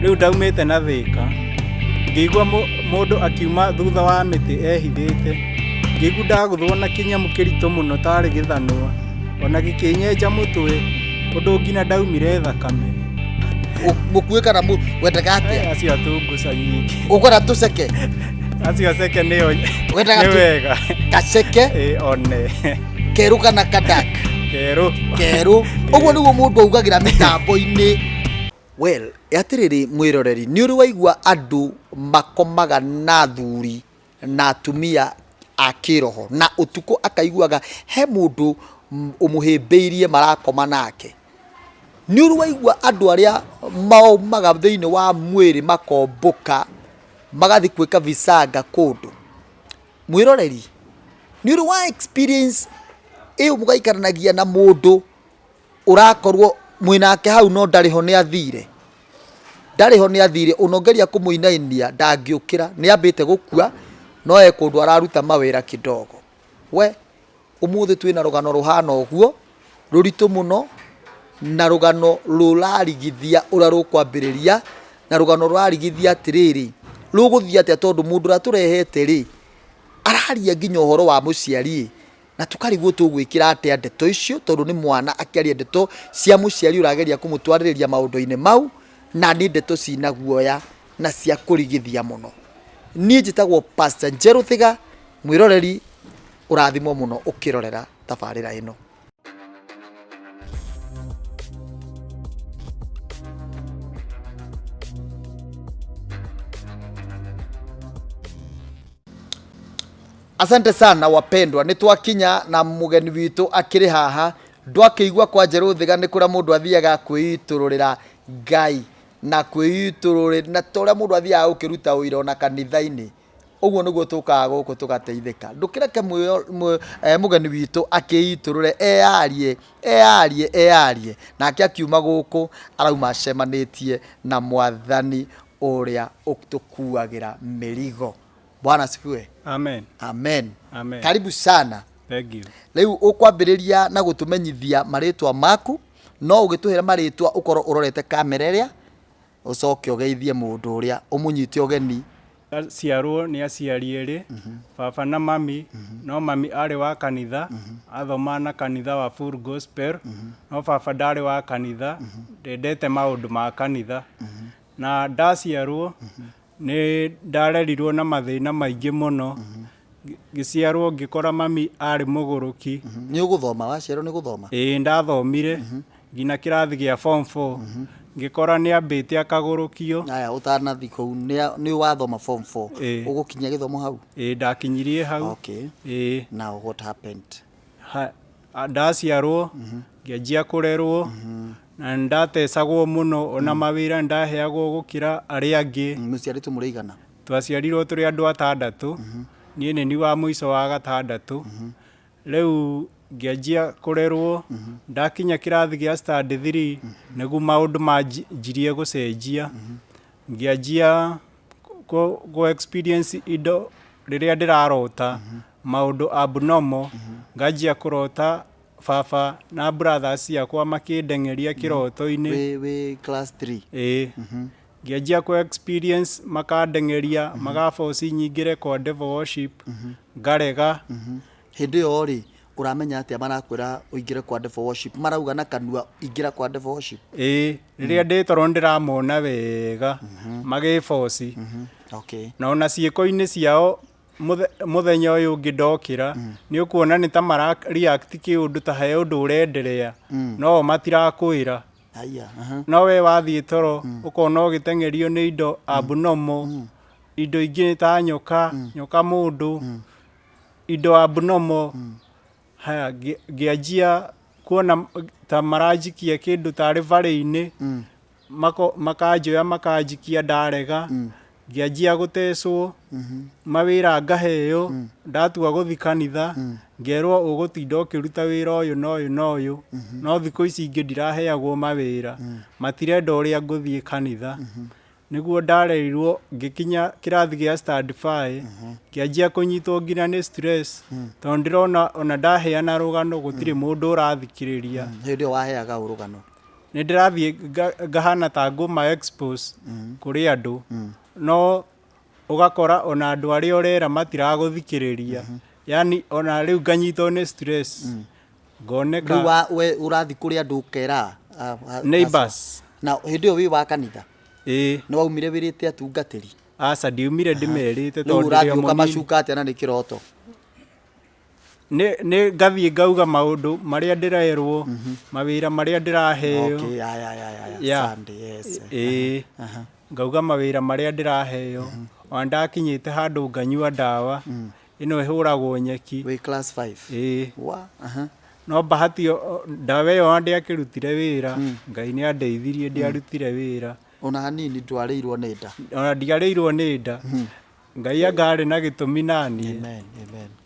riu ndaumite na Thika ngĩigua mũndũ akiuma thutha wa mĩtĩ ehithĩte, ngĩigua ndaguthwo na kĩnyamũ kĩritũ mũno tarĩ gĩthanwa, ona gĩkĩnyenja mũtwe ũndũ nginya ndaumire thakame. Mũkuĩ kana wendaga atĩa? Acio atũngũca nyingĩ. Ũkwenda tũceke? Acio ceke nĩo Wendaga nĩ wega. Gaceke? One. Keru kana kadak? Keru. Ũguo nĩguo mũndũ augagĩra mĩtambo-inĩ. Well, atirĩrĩ mwĩroreri, nĩ ũrĩ waigua andũ makomaga na athuri na atumia a kĩroho, na ũtukũ akaiguaga he mũndũ ũmũhĩmbĩirie marakoma nake. Nĩ ũrĩ waigua andũ arĩa maumaga thĩinĩ wa mwĩrĩ makombũka magathi kwĩka visanga kũndũ. Mwĩroreri, nĩ ũrĩ wa experience ĩyo mũgaikaranagia na mũndũ ũrakorwo mwĩnake hau no ndarĩho nĩ athire, ũnongeria kũmũinainia ndangĩũkĩra, nĩ ambĩte gũkua, no kũndũ araruta mawĩra kidogo. We ũmũthĩ twĩna rũgano ruhana ũguo rũritũ mũno, na rũgano rũrarigithia ũrĩa rũkwambĩrĩria, na rũgano rũrarigithia atĩrĩrĩ rũgũthiĩ atĩa, tondũ mũndũ ũrĩa tũrehete rĩ araria nginya ũhoro wa mũciari, na tũkarigwo tũgwĩkĩra atĩa ndeto icio, tondũ nĩ mwana akĩaria ndeto cia mũciari ũrageria kũmũtwarĩrĩria maũndũ-inĩ mau, na nĩ ndeto cina guoya na cia kũrigithia mũno. Niĩ njĩtagwo Pastor Njerũ Thĩga, mwĩroreri ũrathimwo mũno ũkĩrorera tabarĩra ĩno. Asante sana wapendwa, nĩ twakinya na mũgeni witũ akĩrĩ haha. Ndwakĩigua kwa Njerũ Thĩga nĩ kũrĩa mũndũ athiaga kwĩitũrũrĩra Ngai na kwĩitũrũrĩra, na torĩa mũndũ athiaga gũkĩruta ũira ona kanitha-inĩ. Ũguo nĩguo tũkaga gũkũ tũgateithĩka. Ndũkĩreke mũgeni witũ akĩitũrũre, eyarie, nake akiuma gũkũ arauma acemanĩtie na Mwathani ũrĩa ũtũkuagĩra mĩrigo. Bwana asifiwe. Amen. Amen. Amen. Karibu sana. Thank you. Rĩu ũkwambĩrĩria na gũtũmenyithia marĩtwa maku, no ũgĩtũhĩra marĩtwa ũkorwo ũrorete kamera ĩrĩa, ũcoke ũgeithie mũndũ ũrĩa ũmũnyite ũgeni. Ciarwo nĩ aciari erĩ, baba na mami, no mami arĩ wa kanitha, athoma na kanitha wa Full Gospel, no baba ndarĩ wa kanitha, ndendete maũndũ ma kanitha, na ndaciarwo nĩ ndarerirwo na mathĩna maingĩ mũno, ngĩciarwo ngĩkora mami arĩ mũgũrũki. Nĩ ũgũthoma, waciarwo nĩ gũthoma? Ĩĩ ndathomire nginya kĩrathi gĩa form 4, ngĩkora nĩ ambĩte akagũrũkio. Aya ũtanathi kũu nĩ wathoma form 4, ũgũkinyia gĩthomo hau? Ĩĩ ndakinyirie hau. Okay. Ĩĩ. Now what happened? Ndaciarwo ngĩanjia kũrerwo na ndatecagwo mũno, ona mawĩra ndaheagwo gũkĩra arĩa angĩ. Mũciarĩtwo mũrĩigana? Twaciarirwo tũrĩ andũ 6, niĩ nĩ ni wa mũico wa 6. Rĩu ngĩanjia kũrerwo, ndakinya kĩrathi gĩa stand 3 nĩguo maũndũ manjirie gũcenjia. Ngĩanjia go experience indo rĩrĩa ndĩrarota maũndũ abnormal, nganjia kũrota baba na brothers ciakwa makĩndengeria kĩroto-inĩ. Wĩ class 3? Ĩĩ. Ngĩanjia ku experience makandengeria, magaboci nyingĩre kwa devil worship, ngarega. Hĩndĩ ĩyo rĩ ũramenya atĩa marakwĩra ũingĩre kwa devil worship? Marauga na kanua ingĩra kwa devil worship? Ĩĩ, rĩrĩa ndĩtoro ndĩramona wega magĩboci. Okay. Na ona ciĩko-inĩ ciao mũthenya ũyũ ũngĩ ndokĩra, nĩ ũkuona nĩ ta mara react kĩũndũ ta he ũndũ ũrenderea, no matirakwĩra. No we wathiĩ toro ũkona ũgĩtengerio nĩ indo abnormal, indo ingĩ nĩ ta nyoka mũndũ, indo abnormal. Haya, ngĩanjia kuona ta maranjikia kĩndũ tarĩ barĩ-inĩ, makanjoya makanjikia ndarega, ngĩanjia gũtecwo, mawĩra ngaheo, ndatua gũthi kanitha, ngerwo ũgũtinda ũkĩruta wĩra ũyũ na ũyũ na ũyũ, no thikũ ici ingĩ ndiraheagwo mawĩra, matirenda ũrĩa ngũthiĩ kanitha. Nĩguo ndarerirwo ngĩkinya kĩrathi gĩa stand 5, ngĩanjia kũnyitwo nginya nĩ stress, tondũ ndĩrona ona ndaheana rũgano gũtirĩ mũndũ ũrathikĩrĩria. Hĩndĩ ĩyo waheaga rũgano? nä ndä rathiä ngahana ta ngå expose kå rä andå no å gakora ona andå arä a å rera matiragå thikä rä ria yani ona rä u nganyitwo nä stress ngoneka rä u we å rathiä kå rä andå kera neighbors na hä ndä ä yo wä wa kanitha ä nä waumire wä rä te atungatä ri aca ndiumire ndä merä te rä u å rathiä å kamacunga atä na nä kä roto nä ngathiä ngauga maå ndå marä a ndä rerwo mawä ra marä a ndä raheo ngauga mawä ra marä a ndä raheo ona ndakinyä te handå nganyua ndawa ä no ä hå ragwo nyeki no bahati ndawa ä yo ndä akä rutire wä ra ngai nä andeithirie ndä arutire wä ra ona hanini ndwarä irwo nä nda ona ndiarä irwo nä nda ngai angarä na gä tå mi naniä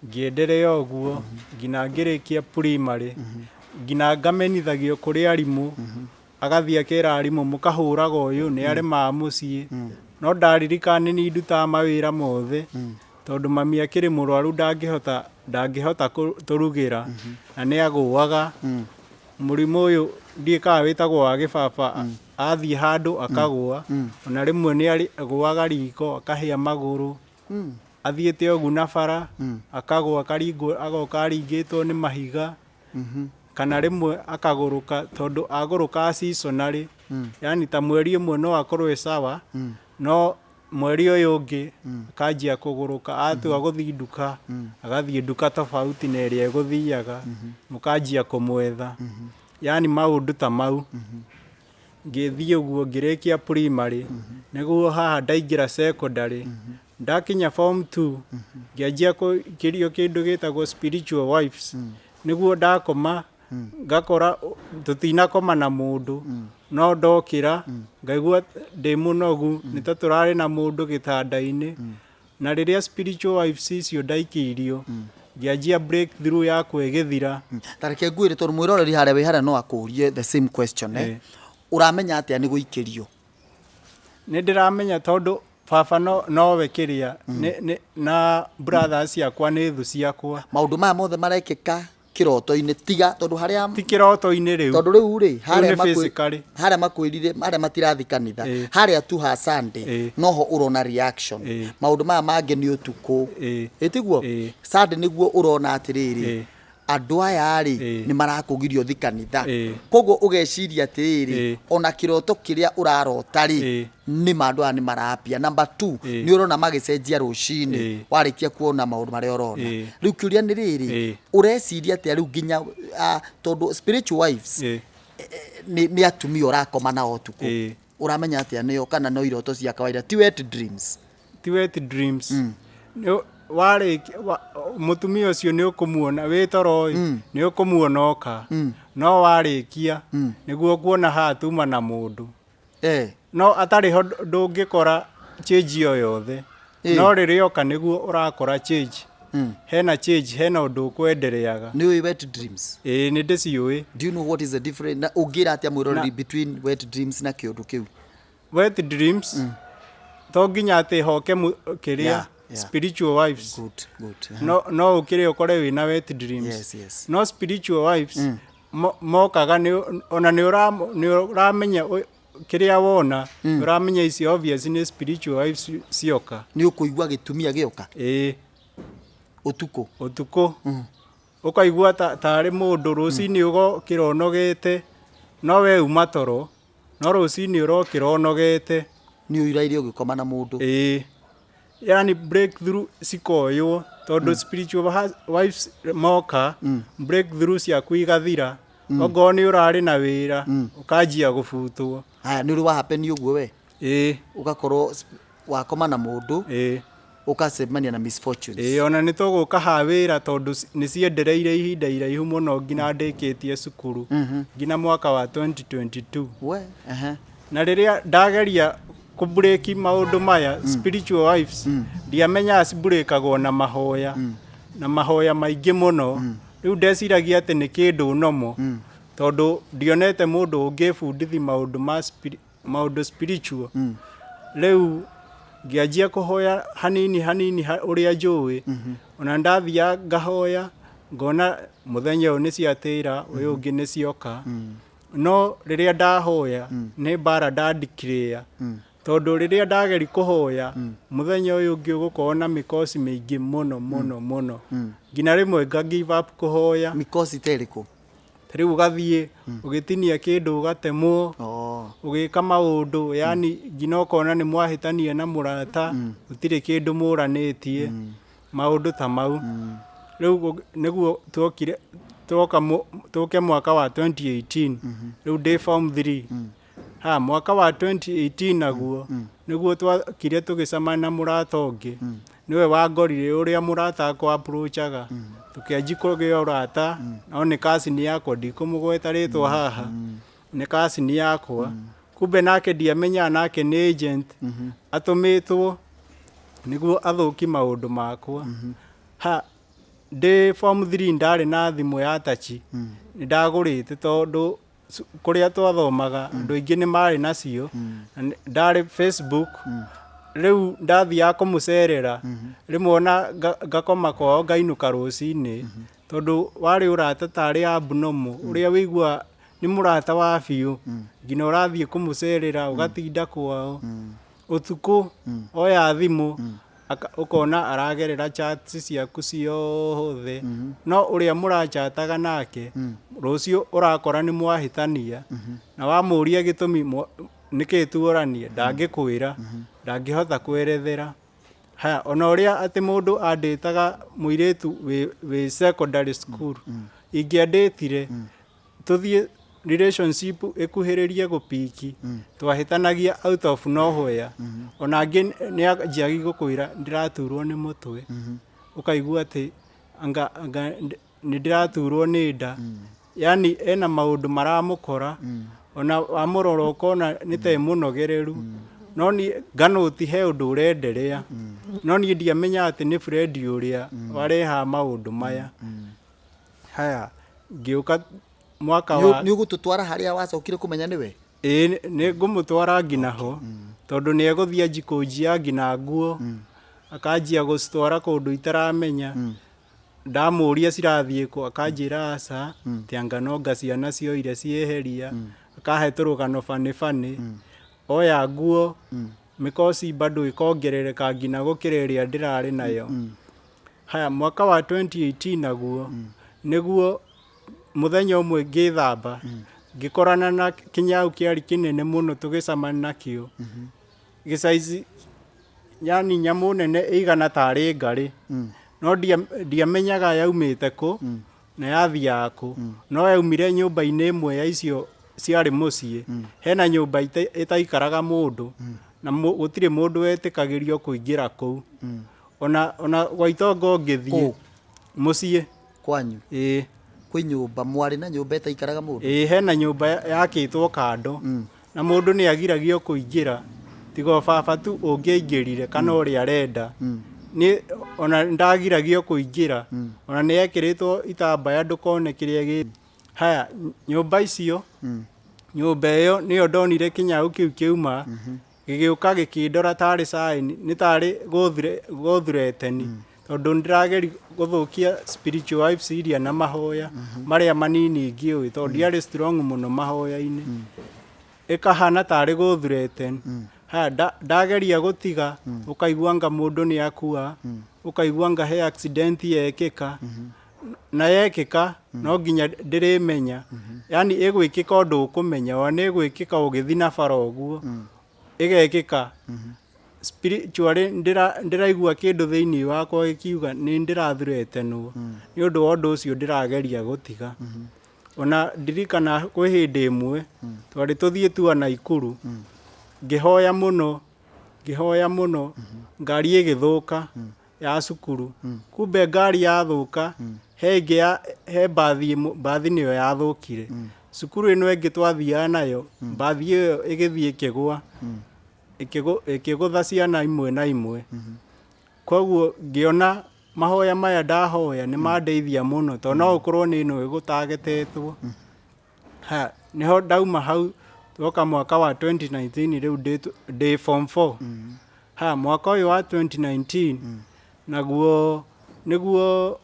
ngä enderea å guo nginya ngä rä kia primary nginya ngamenithagio kå rä arimå agathiä akä ra arimå må kahå raga å yå nä aremaga må ciä no ndaririkana nä ndutaga mawä ra mothe tondå mami akä rä må rwaru ndangä hota tå rugä ra na nä agå aga må rimå å yå ndiä kaga wä tagwo wa gä baba athiä handå akagwa ona rä mwe nä agåaga riko akahä a magå rå athiä te å gu na bara akagwa agoka aringä two nä mahiga kana rä mwe akagå rå ka tondå agå rå ka seasonally yani ta mweri ä mwe no akorwo ä sawa no mweri å yå å ngä akanjia kå gå rå ka atua gå thiä nduka agathiä nduka tofauti na ä rä a ä gå thiaga må kanjia kå mwetha yani maå ndå ta mau ngä thiä å guo ngä rä kia primary nä guo haha ndaingä ra secondary ndakinya form 2 ngä anjia kä rio kä ndå gä tagwo spiritual wives nä guo ndakoma ngakora tå tinakoma na må ndå no ndokä ra ngaigua ndä må nogu nä ta tå rarä na må ndå gä tanda-inä na rä rä a spiritual wives icio ndaikä irio ngä anjia breakthrough ya kwä thira tareke nguä rä tondå mwä roreri harä a wä harä no akå rie the same question å ramenya atä a nä gå ikä rio nä ndä ramenya tondå baba nowe kä rä a na brothers ciakwa nä thå ciakwa maå ndå maya mothe marekä ka kä roto-inä tiga tondå harä a ti kä roto-inä rä u tondå rä u rä harä a makwä rire harä a matirathi kanitha harä a tu ha Sunday noho å rona reaction maå ndå maya mangä nä å tukå ä tiguo Sunday nä guo å rona atä rä rä andå aya rä nä marakå girio thi kanitha koguo å geciria atä rä rä ona kä roto kä rä a å rarota rä nä mandå aya nä marapia number 2 nä å rona magä cenjia rå cinä warä kia kuona maå ndå marä a å rona rä u kä å ria nä rä rä å reciria atä a rä u nginya tondå spiritual wives nä atumia å rakoma nao tukå å ramenya atä a nä o kana no iroto cia kawaida ti wet dreams må tumia å cio nä å kå muona wä toro nä å kå muona oka no warä kia nä guo kuona haha tuma na må ndå no atarä ho ndå ngä kora change o yothe no rä rä oka nä guo å rakora change hena change hena å ndå å kwendereaga nä nä ndä ciå å ngä ra atä a mwä roreri between wet dreams na kä å ndå kä u wet dreams to nginya atä hoke kä rä a spiritual wives no å kä rä å kore wä na wet dreams no spiritual wives mokaga ona nä å ramenya kä rä a wona å ramenya ici obvious nä spiritual wives cioka nä å kå igua gä tumia gä oka å tukå å kaigua tarä må ndå rå cinä å gokä ra å nogete no we uma toro no rå cinä å rokä ra å nogete nä å iraire å gä koma na må ndå yani breakthrough cikoywo tondå spiritual wives moka breakthrough ciaku igathira okorwo nä å rarä na wä ra å kanjia gå butwo nä å rä wahapeni å guo we å gakorwo wakoma na må ndå å kacemania na misfortunes ona nä tågå ka ha wä ra tondå nä ciendereire ihinda iraihu må no nginya ndä kä tie cukuru nginya mwaka wa 2022 na rä rä a ndageria kå breaki maå ndå maya spiritual wives ndiamenyaga cibreakagwo na mahoya maingä må no rä u ndeciragia atä nä kä ndå nomo tondå ndionete må ndå å ngä bundithi maå ndå spiritual rä u ngä anjia kå hoya hanini å rä a njå ona ndathia ngahoya ngona må thenya å yå nä ciatä ra å yå å ngä nä cioka no riria ndahoya ni bara ndandikire tondu riria ndageri kuhoya muthenya uyu ungi ugukorwo na mikosi mingi muno ngina rimwe nga give up kuhoya mikosi teriko riu ugathie ugitinia kindu ugatemwo ugika maundu yani ngina ukona ni mwahitania na murata utire kindu muranitie maundu ta mau riu niguo tuke mwaka wa 2018 riu ndi form 3 mwaka wa 2018 naguo niguo twakire tugicamana na murata ungi niwe wangorire uria murata akwa approachaga tukianji kugia urata no ni kasini yakwa ndikumugweta ritwa haha ni kasini yakwa kumbe nake ndiamenya nake ni agent atumitwo niguo athuki maundu makwa ndi form 3 ndari na thimu ya tachi ndagurite tondu kuria twathomaga andu aingi ni mari nacio ndari Facebook riu ndathia kumucerera rimwe ona ngakoma kwao ngainuka rucini tondu wari urata tari abnormal uria wigua ni murata wa biu ngina urathie kumucerera ugatinda kwao utuku oya thimu ukona aragerera chats ciaku ciothe no uria murachataga nake rucio urakora ni mwahitania na wamuria gitumi nikituoranie ndangikwira ndangihota kwerethera ona uria ati mundu anditaga muiretu wi secondary school ingianditire tuthie relationship ikuhiririe gupiki twahitanagia out of nowhere ona ngi ni ajiagi gukwira ndiraturwo ni mutwe ukaigua ati anga ni ndiraturwo ni nda yani ena maundu maramukora ona amurora ukona ni te munogereru no ni nganuti he undu urenderea no ni ndiamenya ati ni Fred uria wareha maundu maya ngiuka mwaka wa ni ugututwara haria wacokire kumenya niwe ni ngumutwara ngina ho tondu ni eguthia njikujia ngina nguo akanjia gustwara kundu itaramenya ndamuria cirathie ko akanjira aca tianga no ngaciana cio ire cieheria akahe turugano fani oya nguo mikosi bado ikongerereka ngina gukireria ndirari nayo mwaka wa 2018 naguo niguo muthenya umwe ngithamba ngikorana na kinyau kiari kinene muno tugicamana nakio gicaici yani nyamu nene igana tari ngari no ndiamenyaga yaumite ku na yathia ku no yaumire nyumba-ini imwe ya icio ciari mucii hena nyumba itaikaraga mundu na gutire mundu wetikagirio kuingira kuu ona gwaitongo ngithie mucii kwanyu kwi nyumba mwari na nyumba itaikaraga mundu hena nyumba yakitwo kando na mundu ni agiragio kuingira tigo baba tu ungiingirire kana uri arenda ni ona ndagiragio kuingira ona ni ekiritwo itambaya ndukone kiria gi nyumba icio nyumba iyo niyo ndonire kinyau kiu kiuma gigiuka gikindora tari sign ni tari guthureteni tondu ndirageri guthukia spiritual life iria na mahoya maria manini ngiui tondu ndiari strong muno mahoya-ini ikahana tari guthureten ndageria gutiga ukaigua anga mundu ni akua ukaigua anga he accident yekika na yekika no nginya ndirimenya yani igwikika undu ukumenya ona igwikika ugithi na bara uguo igekika spiritually ndiraigua kindu thiini wakwa gikiuga ni ndirathuretenwo ni undu wa undu ucio ndirageria gutiga ona ndirikana kwi hindi imwe twari tuthie tua Naikuru ngihoya muno ngari igithuka ya cukuru kumbe ngari yathuka he bathi niyo yathukire cukuru ino ingi twathiaga nayo bathi iyo igithie ikigwa ikigutha ciana imwe na imwe koguo ngiona mahoya maya ndahoya ni mandeithia muno tondu no ukorwo ni ino igutagetetwo niho ndauma hau twoka mwaka wa 2019 riu ndi form 4 mwaka uyu wa 2019 naguo niguo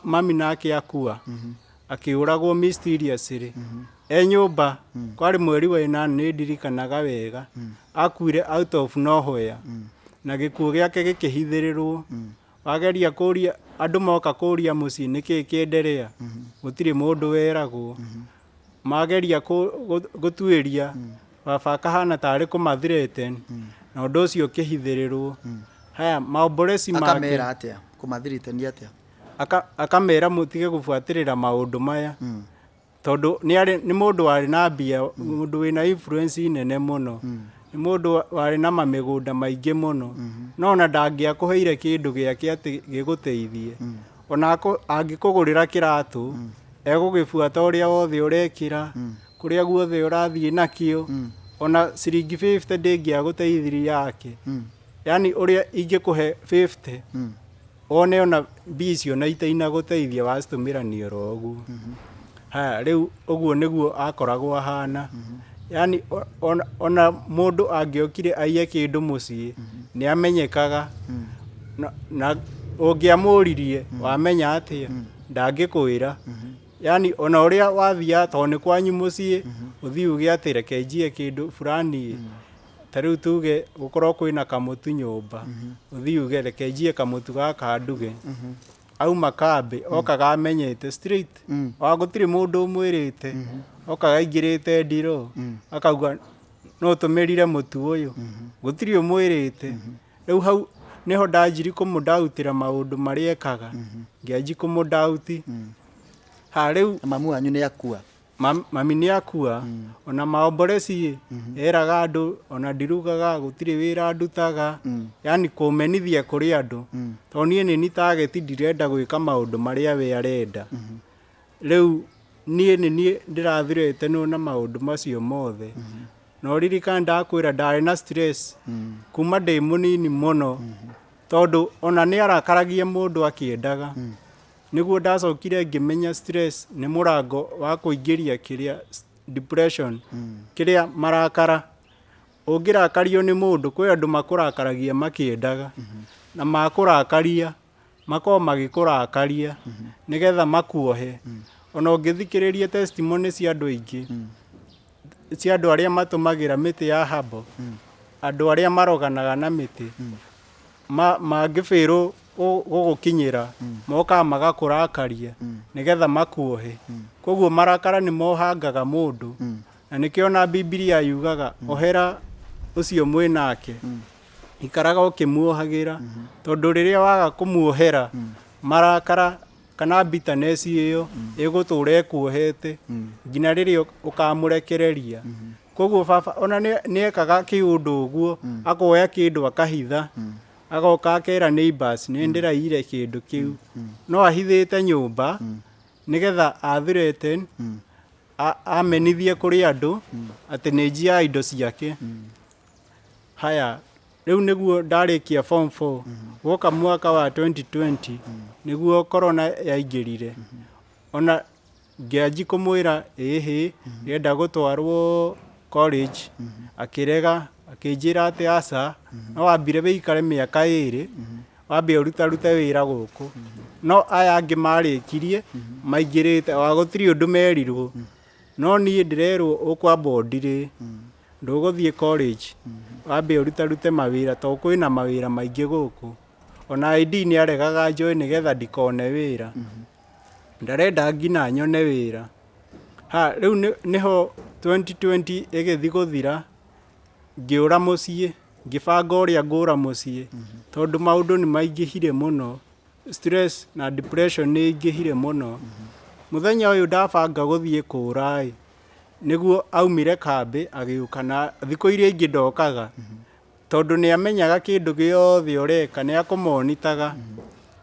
mami nake akua akiuragwo mysteriously nyũmba kwarĩ mweri wa ĩnana nĩ ndirikanaga wega akuire out of nowhere na gĩkuũ gĩake gĩkĩhithĩrĩrwo wageria kũria andũ moka kũria mũciĩ nĩkĩĩ kĩenderea gũtirĩ mũndũ weragwo mageria gũtuĩria baba akahana tarĩ kũmathreaten na ũndũ ũcio ũkĩhithĩrĩrwo haya maomboleci make akamera atĩa kũmathreatenia atĩa akamera mũtige gũbuatĩrĩra maũndũ maya tondũ nĩ mũndũ warĩ na mbia mũndũ wĩna influence nene mũno nĩ mũndũ warĩ na mamĩgũnda maingĩ mũno no ona ndangĩakũheire kĩndũ gĩake atĩ gĩgũteithie ona angĩkũgũrĩra kĩratũ egũgĩbuata ũrĩa wothe ũrekĩra kũrĩa guothe ũrathiĩ nakĩo ona ciringi 50 ndĩngĩagũteithirie yake yani ũrĩa ingĩkũhe 50 one ona mbia icio na itainagũteithia wacitũmĩrania oro ũguo haya rĩu ũguo nĩguo akoragwo ahana yani ona mũndũ angĩokire aiye kĩndũ mũciĩ nĩ amenyekaga na ũngĩamũririe wamenya atĩa ndangĩkwĩra yani ona ũrĩa wathia tondũ nĩ kwanyu mũciĩ ũthiĩ uge atĩ reke njie kĩndũ fulani ta rĩu tuge gũkorwo kwĩna kamũtu nyũmba ũthiĩ uge reke njie kamũtu gaka nduge auma kambĩ okaga amenyete straight wa gũtirĩ mũndũ ũmwĩrĩte okaga aingĩrĩte ndiro akauga no tũmĩrire mũtu ũyũ gũtirĩ ũmwĩrĩte rĩu hau niho ndanjiri kũmũndautĩra maũndũ marĩa ekaga ngĩanji kũmũndauti ha rĩu mamu wanyu nĩ akua mami nĩ akua ona maomboleci eraga andũ ona ndirugaga gũtirĩ wĩra ndutaga yani kũmenithia kũrĩ andũ tondũ niĩ nĩ target ndirenda gwĩka maũndũ marĩa we arenda rĩu niĩ ndĩrathirĩte na maũndũ macio mothe no ririkana ndakwĩra ndarĩ na stress kuma ndĩ mũnini mũno tondũ ona nĩ arakaragia mũndũ akĩendaga nĩguo ndacokire ngĩmenya stress nĩ mũrango wa kũingĩria kĩrĩa depression kĩrĩa marakara ũngĩrakario nĩ mũndũ kwĩ andũ makũrakaragia makĩendaga na makũrakaria makorwo magĩkũrakaria nĩgetha makuohe ona ũngĩthikĩrĩria testimony cia andũ aingĩ cia andũ arĩa matũmagĩra mĩtĩ ya habo andũ arĩa maroganaga na mĩtĩ mangĩbĩrwo gũgũkinyĩra moka magakũrakaria nĩgetha makuohe koguo marakara nĩ mohangaga mũndũ na nĩkĩo na Biblia yugaga ohera ũcio mwĩ nake ikaraga ũkĩmuohagĩra tondũ rĩrĩa waga kũmuohera marakara kana bitterness ĩyo ĩgũtũra ĩkuohete nginya rĩrĩa ũkamũrekereria koguo baba ona nĩ ekaga kĩũndũ ũguo akoya kĩndũ akahitha agoka akera neighbors nĩ ndĩraiyire kĩndũ kĩu no ahithĩte nyũmba nĩgetha athirete amenithie kũrĩ andũ atĩ nĩ njia indo ciake haya rĩu nĩguo ndarĩkia form 4 woka mwaka wa 2020 nĩguo corona yaingĩrire ona ngĩanji kũmwĩra ĩhĩ rĩenda gũtwarwo college akĩrega akĩnjĩra atĩ aca no wambire wĩikare mĩaka 2 wambe ũrutarute wĩra gũkũ no aya angĩ marĩkirie maingĩrĩte wa gũtirĩ ũndũ merirwo no niĩ ndĩrerwo ũkwamba ũndirĩ ndũgũthiĩ college wambe ũrutarute mawĩra tondũ kwĩna mawĩra maingĩ gũkũ ona ID nĩ aregaga njoe nĩgetha ndikone wĩra ndarenda nginya nyone wĩra ha rĩu nĩho 2020 ĩgĩthi gũthira ngĩũra mũciĩ ngĩbanga ũrĩa ngũra mũciĩ tondũ maũndũ nĩ maingĩhire mũno stress na depression nĩ ingĩhire mũno mũthenya ũyũ ndabanga gũthiĩ kũra nĩguo aumire kambĩ agĩũka na thikũ iria ingĩ ndokaga tondũ nĩ amenyaga kĩndũ gĩothe ũreka nĩ akũmonitaga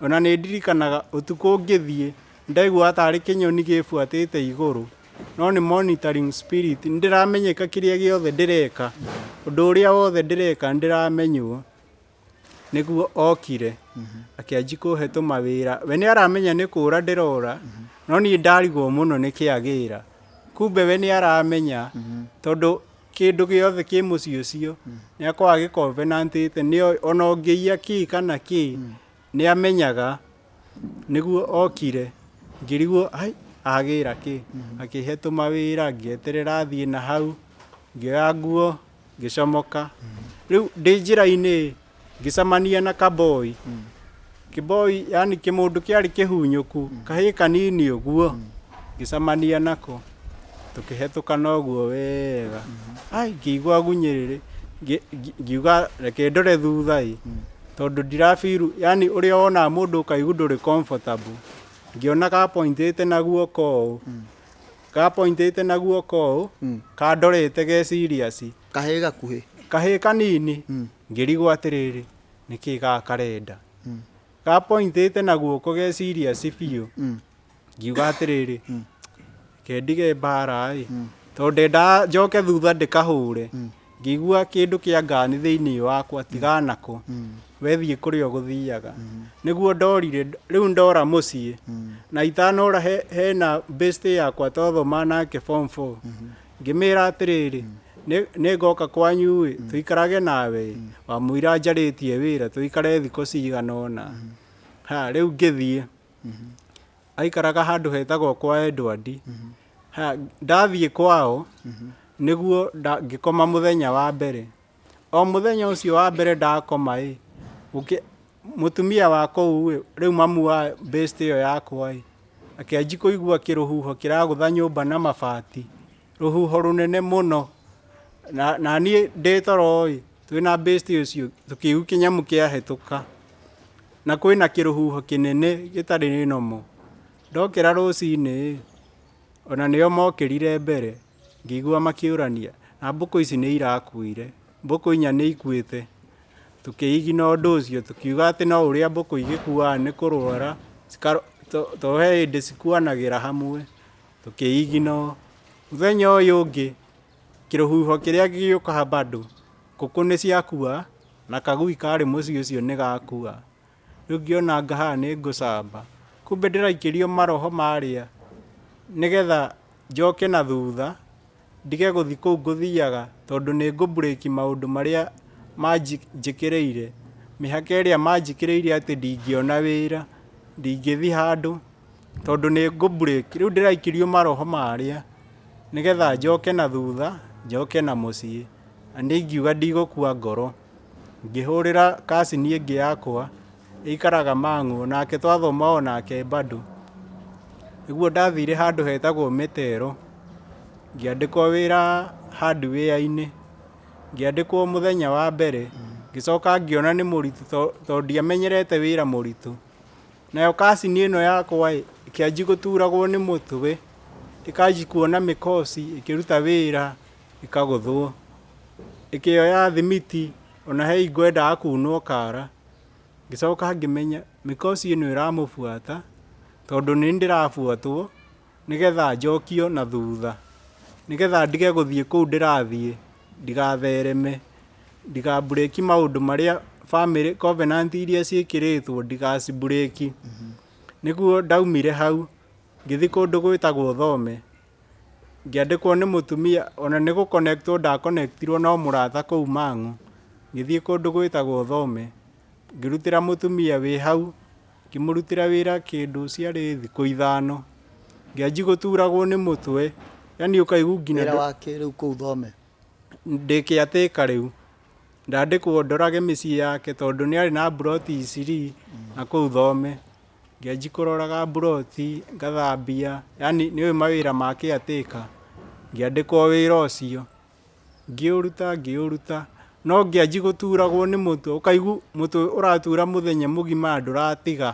ona nĩ ndirikanaga ũtukũ ngĩthiĩ ndaigua tarĩ kĩnyoni gĩbuatĩte igũrũ no nĩ monitoring spirit ndĩramenyeka kĩrĩa gĩothe ndĩreka ũndũ ũrĩa wothe ndĩreka ndĩramenywo nĩguo okire akĩanji kũhe tũmawĩra we nĩ aramenya nĩ kũra ndĩrora no niĩ ndarigwo mũno nĩ kĩagĩra kumbe we nĩ aramenya tondũ kĩndũ gĩothe kĩ mũciĩ ũcio nĩ akoragwo agĩcovenantĩte nĩ ona ũngĩiya kĩ kana kĩ nĩ amenyaga nĩguo okire ngĩrigwo agĩra kĩ akĩhe tũmawĩra ngĩeterera athiĩ na hau ngĩoya nguo ngĩcomoka rĩu ndĩ njĩra-inĩ ngĩcemania na kaboi kĩboi yani kĩmũndũ kĩarĩ kĩhunyũku kahĩĩ kanini ũguo ngĩcemania nako tũkĩhetũkana ũguo wega ngĩigua gunyĩrĩrĩ ngiuga reke ndore thutha tondũ ndirabiru yani ũrĩa wonaga mũndũ ũkaigua ndũrĩ comfortable ngĩona gapointĩte na guoko ũũ kandorete ge serious kahĩĩ gakuhĩ kahĩĩ kanini ngĩrigwo atĩrĩrĩ nĩkĩĩ gaka karenda gapointĩte na guoko ge serious biũ ngiuga atĩrĩrĩ kendige mbara tondũ ndendaga njoke thutha ndĩkahũre ngĩigua kĩndũ kĩa ngani thĩinĩ wakwa tiganako wethiĩ kũrĩa ũgũthiaga nĩguo ndorire rĩu ndora mũciĩ na itanora hena best yakwa twathoma nake form 4 ngĩmĩra atĩrĩrĩ nĩ ngoka kwanyu tũikarage nawe wamũira njarĩtie wĩra tũikare thikũ cigana ũna rĩu ngĩthiĩ aikaraga handũ hetagwo kwa Edward ndathiĩ kwao nĩguo ngĩkoma mũthenya wa mbere o mũthenya ũcio wa mbere ndakoma mũtumia wa kũu rĩu mamu wa best ĩyo yakwa akĩanji kũigua kĩrũhuho kĩragũtha nyũmba na mabati rũhuho rũnene mũno na niĩ ndĩ toro twĩna best ũcio tũkĩigua kĩnyamũ kĩahĩtũka na kwĩna kĩrũhuho kĩnene gĩtarĩ nomo ndokĩra rũcinĩ ona nĩo mokĩrire mbere ngĩigua makĩũrania na mbũkũ ici nĩ irakuire mbũkũ inya nĩ ikuĩte tũkĩigina ũndũ ũcio tũkiuga atĩ no ũrĩa mbũkũ igĩkuaga nĩ kũrwara to he hĩndĩ cikuanagĩra hamwe tũkĩigina mũthenya ũyũ ũngĩ kĩrũhuho kĩrĩa gĩgĩũka bado ngũkũ nĩ ciakua na kagui karĩ mũciĩ ũcio nĩ gakua rĩu ngĩona ngaha nĩ ngũcamba kumbe ndĩraikĩrio maroho marĩa nĩgetha njoke na thutha ndige gũthiĩ kũu ngũthiaga tondũ nĩ ngũburĩki maũndũ marĩa manjĩkĩrĩire mĩhaka ĩrĩa manjĩkĩrĩire atĩ ndingĩona wĩra ndingĩthiĩ handũ tondũ nĩ ngũburĩki rĩu ndĩraikĩrio maroho marĩa nĩgetha njoke na thutha njoke na mũciĩ na nĩ ingiuga ndigũkua ngoro ngĩhũrĩra cousin ĩngĩ yakwa ĩikaraga Mang'ũ nake twathoma o nake bado nĩguo ndathire handũ hetagwo Mĩtero ngĩandĩkwo wĩra hardware-inĩ ngĩandĩkwo mũthenya wa mbere ngĩcoka ngĩona nĩ mũritũ tondũ ndiamenyerete wĩra mũritũ nayo cousin ĩno yakwa ĩkĩanji gũturagwo nĩ mũtwe ĩkanji kuona mĩkosi ĩkĩruta wĩra ĩkagũthwo ĩkĩoya thimiti ona he hingo endaga kunwo kara ngĩcoka ngĩmenya mĩkosi ĩno ĩramũbuata tondũ nĩ ndĩrabuatwo nĩgetha njokio na thutha nĩgetha ndige gũthiĩ kũu ndĩrathiĩ ndigathereme ndigaburĩki maũndũ marĩa family covenant iria ciĩkĩrĩtwo ndigaciburĩki nĩguo ndaumire hau ngĩthiĩ kũndũ gwĩtagwo Thome ngĩandĩkwo nĩ mũtumia ona nĩ gũconnectwo ndakonektirwo no mũrata kũu Mang'ũ ngĩthiĩ kũndũ gwĩtagwo Thome ngĩrutĩra mũtumia wĩ hau ngĩmũrutĩra wĩra kĩndũ ciarĩ thikũ 5 ngĩanji gũturagwo nĩ mũtwe yani ũkaigua nginya wĩra wake rĩu kũu Thome ndĩkĩatĩka rĩu ndandĩkwo ndorage mĩciĩ yake tondũ nĩ arĩ na mburoti iciri na kũu Thome ngĩanji kũroraga mburoti ngathambia yani nĩũĩ mawĩra make atĩka ngĩandĩkwo wĩra ũcio ngĩũruta no ngĩanji gũturagwo nĩ mũtwe ũkaigua mũtwe ũratura mũthenya mũgima ndũratiga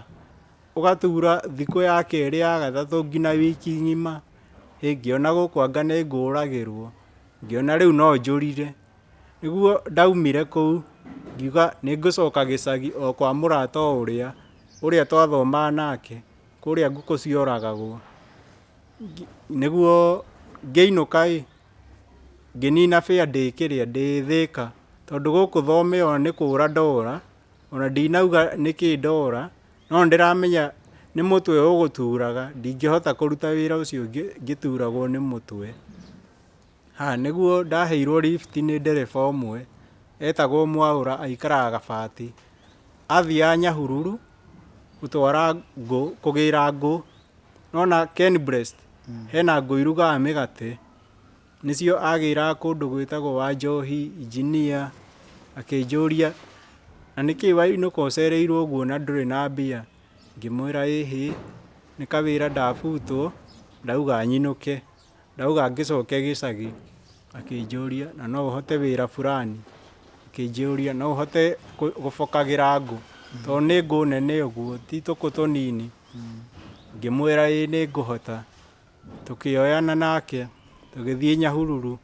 ũgatura thikũ ya kerĩ ya gatatũ nginya wiki ng'ima ngĩona gũkwa nĩ ngũragĩrwo ngĩona rĩu no njũrire nĩguo ndaumire kũu ngiuga nĩ ngũcoka gĩcagi o kwa mũrata ũrĩa twathomaga nake kũrĩa ngũkũ cioragagwo nĩguo ngĩinũka ngĩnina bĩa ndĩ Thĩka tondũ gũkũ Thome ona nĩ kũra ndora ona ndinauga nĩkĩ ndora no ndĩramenya nĩ mũtwe ũgũturaga ndingĩhota kũruta wĩra ũcio ngĩturagwo nĩ mũtwe nĩguo ndaheirwo lift nĩ ndereba ũmwe etagwo Mwaũra aikaraga Gabati athiaga Nyahururu gũtwara ngũ kũgĩra ngũ nona Ken Breast hena ngũ irugaga mĩgate nĩcio agĩra kũndũ gwĩtagwo Wanjohi engineer akĩnjũria na nĩkĩ wainũka ũcereirwo ũguo na ndũrĩ na mbia, ngĩmwĩra ĩhĩ nĩ kawĩra ndabutwo ndauga nyinũke, ndauga ngĩcoke gĩcagi, akĩnjũria na no ũhote wĩra fulani, akĩnjũria no ũhote gũbokagĩra ngũ tondũ nĩ ngũ nene ũguo ti tũkũ tũnini, ngĩmwĩra ĩ nĩ ngũhota, tũkĩoyana nake tũgĩthiĩ Nyahururu.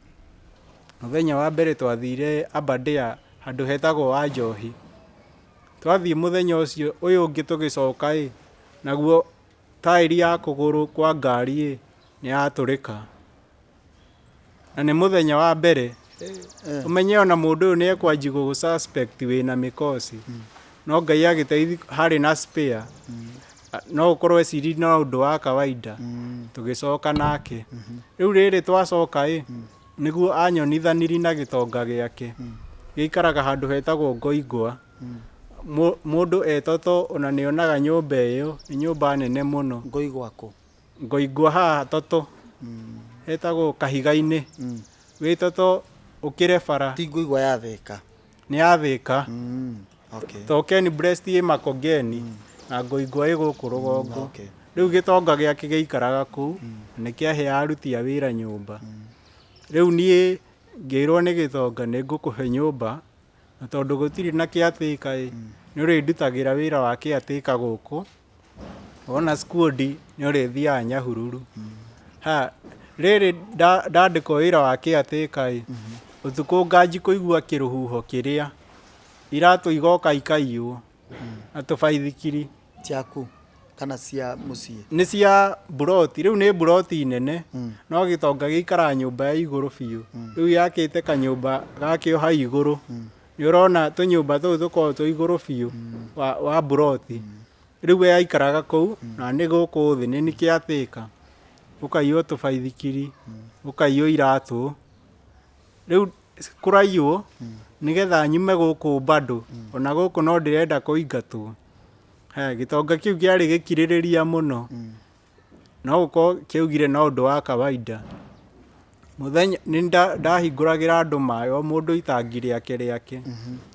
Mũthenya wa mbere twathire Aberdare handũ hetagwo Wanjohi, twathiĩ mũthenya ũcio ũyũ ũngĩ tũgĩcoka naguo taĩri ya kũgũrũ kwa ngari nĩ yatũrĩka, na nĩ mũthenya wa mbere ũmenye ona mũndũ ũyũ nĩ ekwanji gũgũ suspect wĩna mĩkosi, no Ngai agĩteithia harĩ na spare, no ũkorwo eciri no ũndũ wa kawaida, tũgĩcoka nake. Rĩu rĩrĩ twacoka nĩguo anyonithaniri na gĩtonga gĩake gĩikaraga handũ hetagwo Ngoigwa. Mũndũ etoto ona nĩonaga nyũmba ĩyo nĩ nyũmba nene mũno. Ngoigwa kũ? Ngoigwa haha toto hetagwo Kahiga-inĩ, wĩ toto ũkĩre bara. Ti Ngoigwa ya Thĩka? Nĩ ya Thĩka, to Ken Breast ĩ Makongeni na Ngoigwa ĩ gũkũ rũgongo. Rĩu gĩtonga gĩake gĩikaraga kũu, nĩkĩahe aruti a wĩra nyũmba. Rĩu niĩ ngĩrwo nĩ gĩtonga nĩ ngũkũhe nyũmba, na tondũ gũtirĩ na caretaker nĩ ũrĩndutagĩra wĩra wa caretaker gũkũ, wona squad nĩ ũrĩthiaga Nyahururu. Rĩrĩ ndandĩkwo wĩra wa caretaker ũtukũ nganji kũigua kĩrũhuho kĩrĩa, iratũ igoka ikaiywo na tũbaithikiri. Ciaku kana cia mũciĩ? Nĩ cia buroti, rĩu nĩ buroti nene no gĩtonga gĩikaraga nyũmba ya igũrũ biũ, rĩu yakĩte kanyũmba gakĩo ha igũrũ, nĩ ũrona tũnyũmba tũu tũkoragwo twĩ igũrũ biũ wa buroti, rĩu we aikaraga kũu na nĩ gũkũ thĩ nĩ caretaker, ũkaiywo tũbaithikiri, ũkaiywo iratũ, rĩu kũraiywo nĩgetha nyume gũkũ bado, ona gũkũ no ndĩrenda kũingatwo. Gĩtonga kĩu kĩarĩ gĩkirĩrĩria mũno, no gũkorwo kĩaugire no ũndũ wa kawaida. Mũthenya nĩ ndahingũragĩra andũ maĩ o mũndũ itangi rĩake,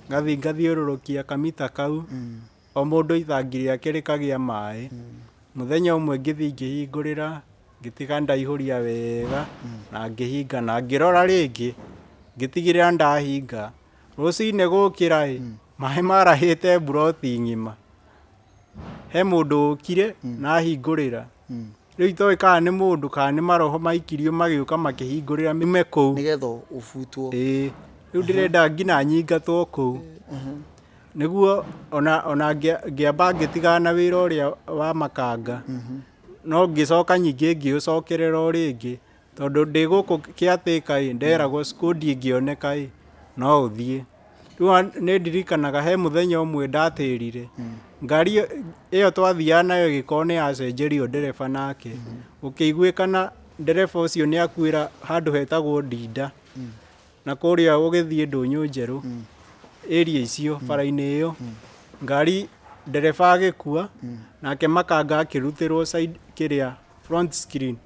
ngathiĩ ngathiũrũrũkia kamita kau, o mũndũ itangi rĩake rĩkagĩa maĩ. Mũthenya ũmwe ngĩthiĩ ngĩhingũrĩra, ngĩtiga ndaihũria wega na ngĩhinga na ngĩrora rĩngĩ ngĩtigĩrĩra ndahinga. Rũcinĩ gũkĩra maĩ marahĩte buroti ng'ima, he mũndũ ũkire na ahingũrĩra, rĩu itoĩ kana nĩ mũndũ kana nĩ maroho maikirio magĩũka makĩhingũrĩra mime kũu nĩgetha ũbutwo. Rĩu ndĩrenda nginya nyingatwo kũu, nĩguo ona ngĩamba ngĩtigana na wĩra ũrĩa wa makanga, no ngĩcoka ningĩ ngĩũcokerera o rĩngĩ, tondũ ndĩ gũkũ caretaker nderagwo squad ĩngĩoneka no ũthiĩ. Rĩu nĩ ndirikanaga he mũthenya ũmwe ndatĩrire, ngari ĩyo twathiaga nayo ĩgĩkorwo nĩ yacenjerio ndereba nake, gũkĩiguĩkana ndereba ũcio nĩ akuĩra handũ hetagwo Ndinda, na kũrĩa ũgĩthiĩ Ndũnyũ Njerũ area icio bara-inĩ ĩyo, ngari ndereba agĩkua, nake makanga akĩrutĩrwo side kĩrĩa front screen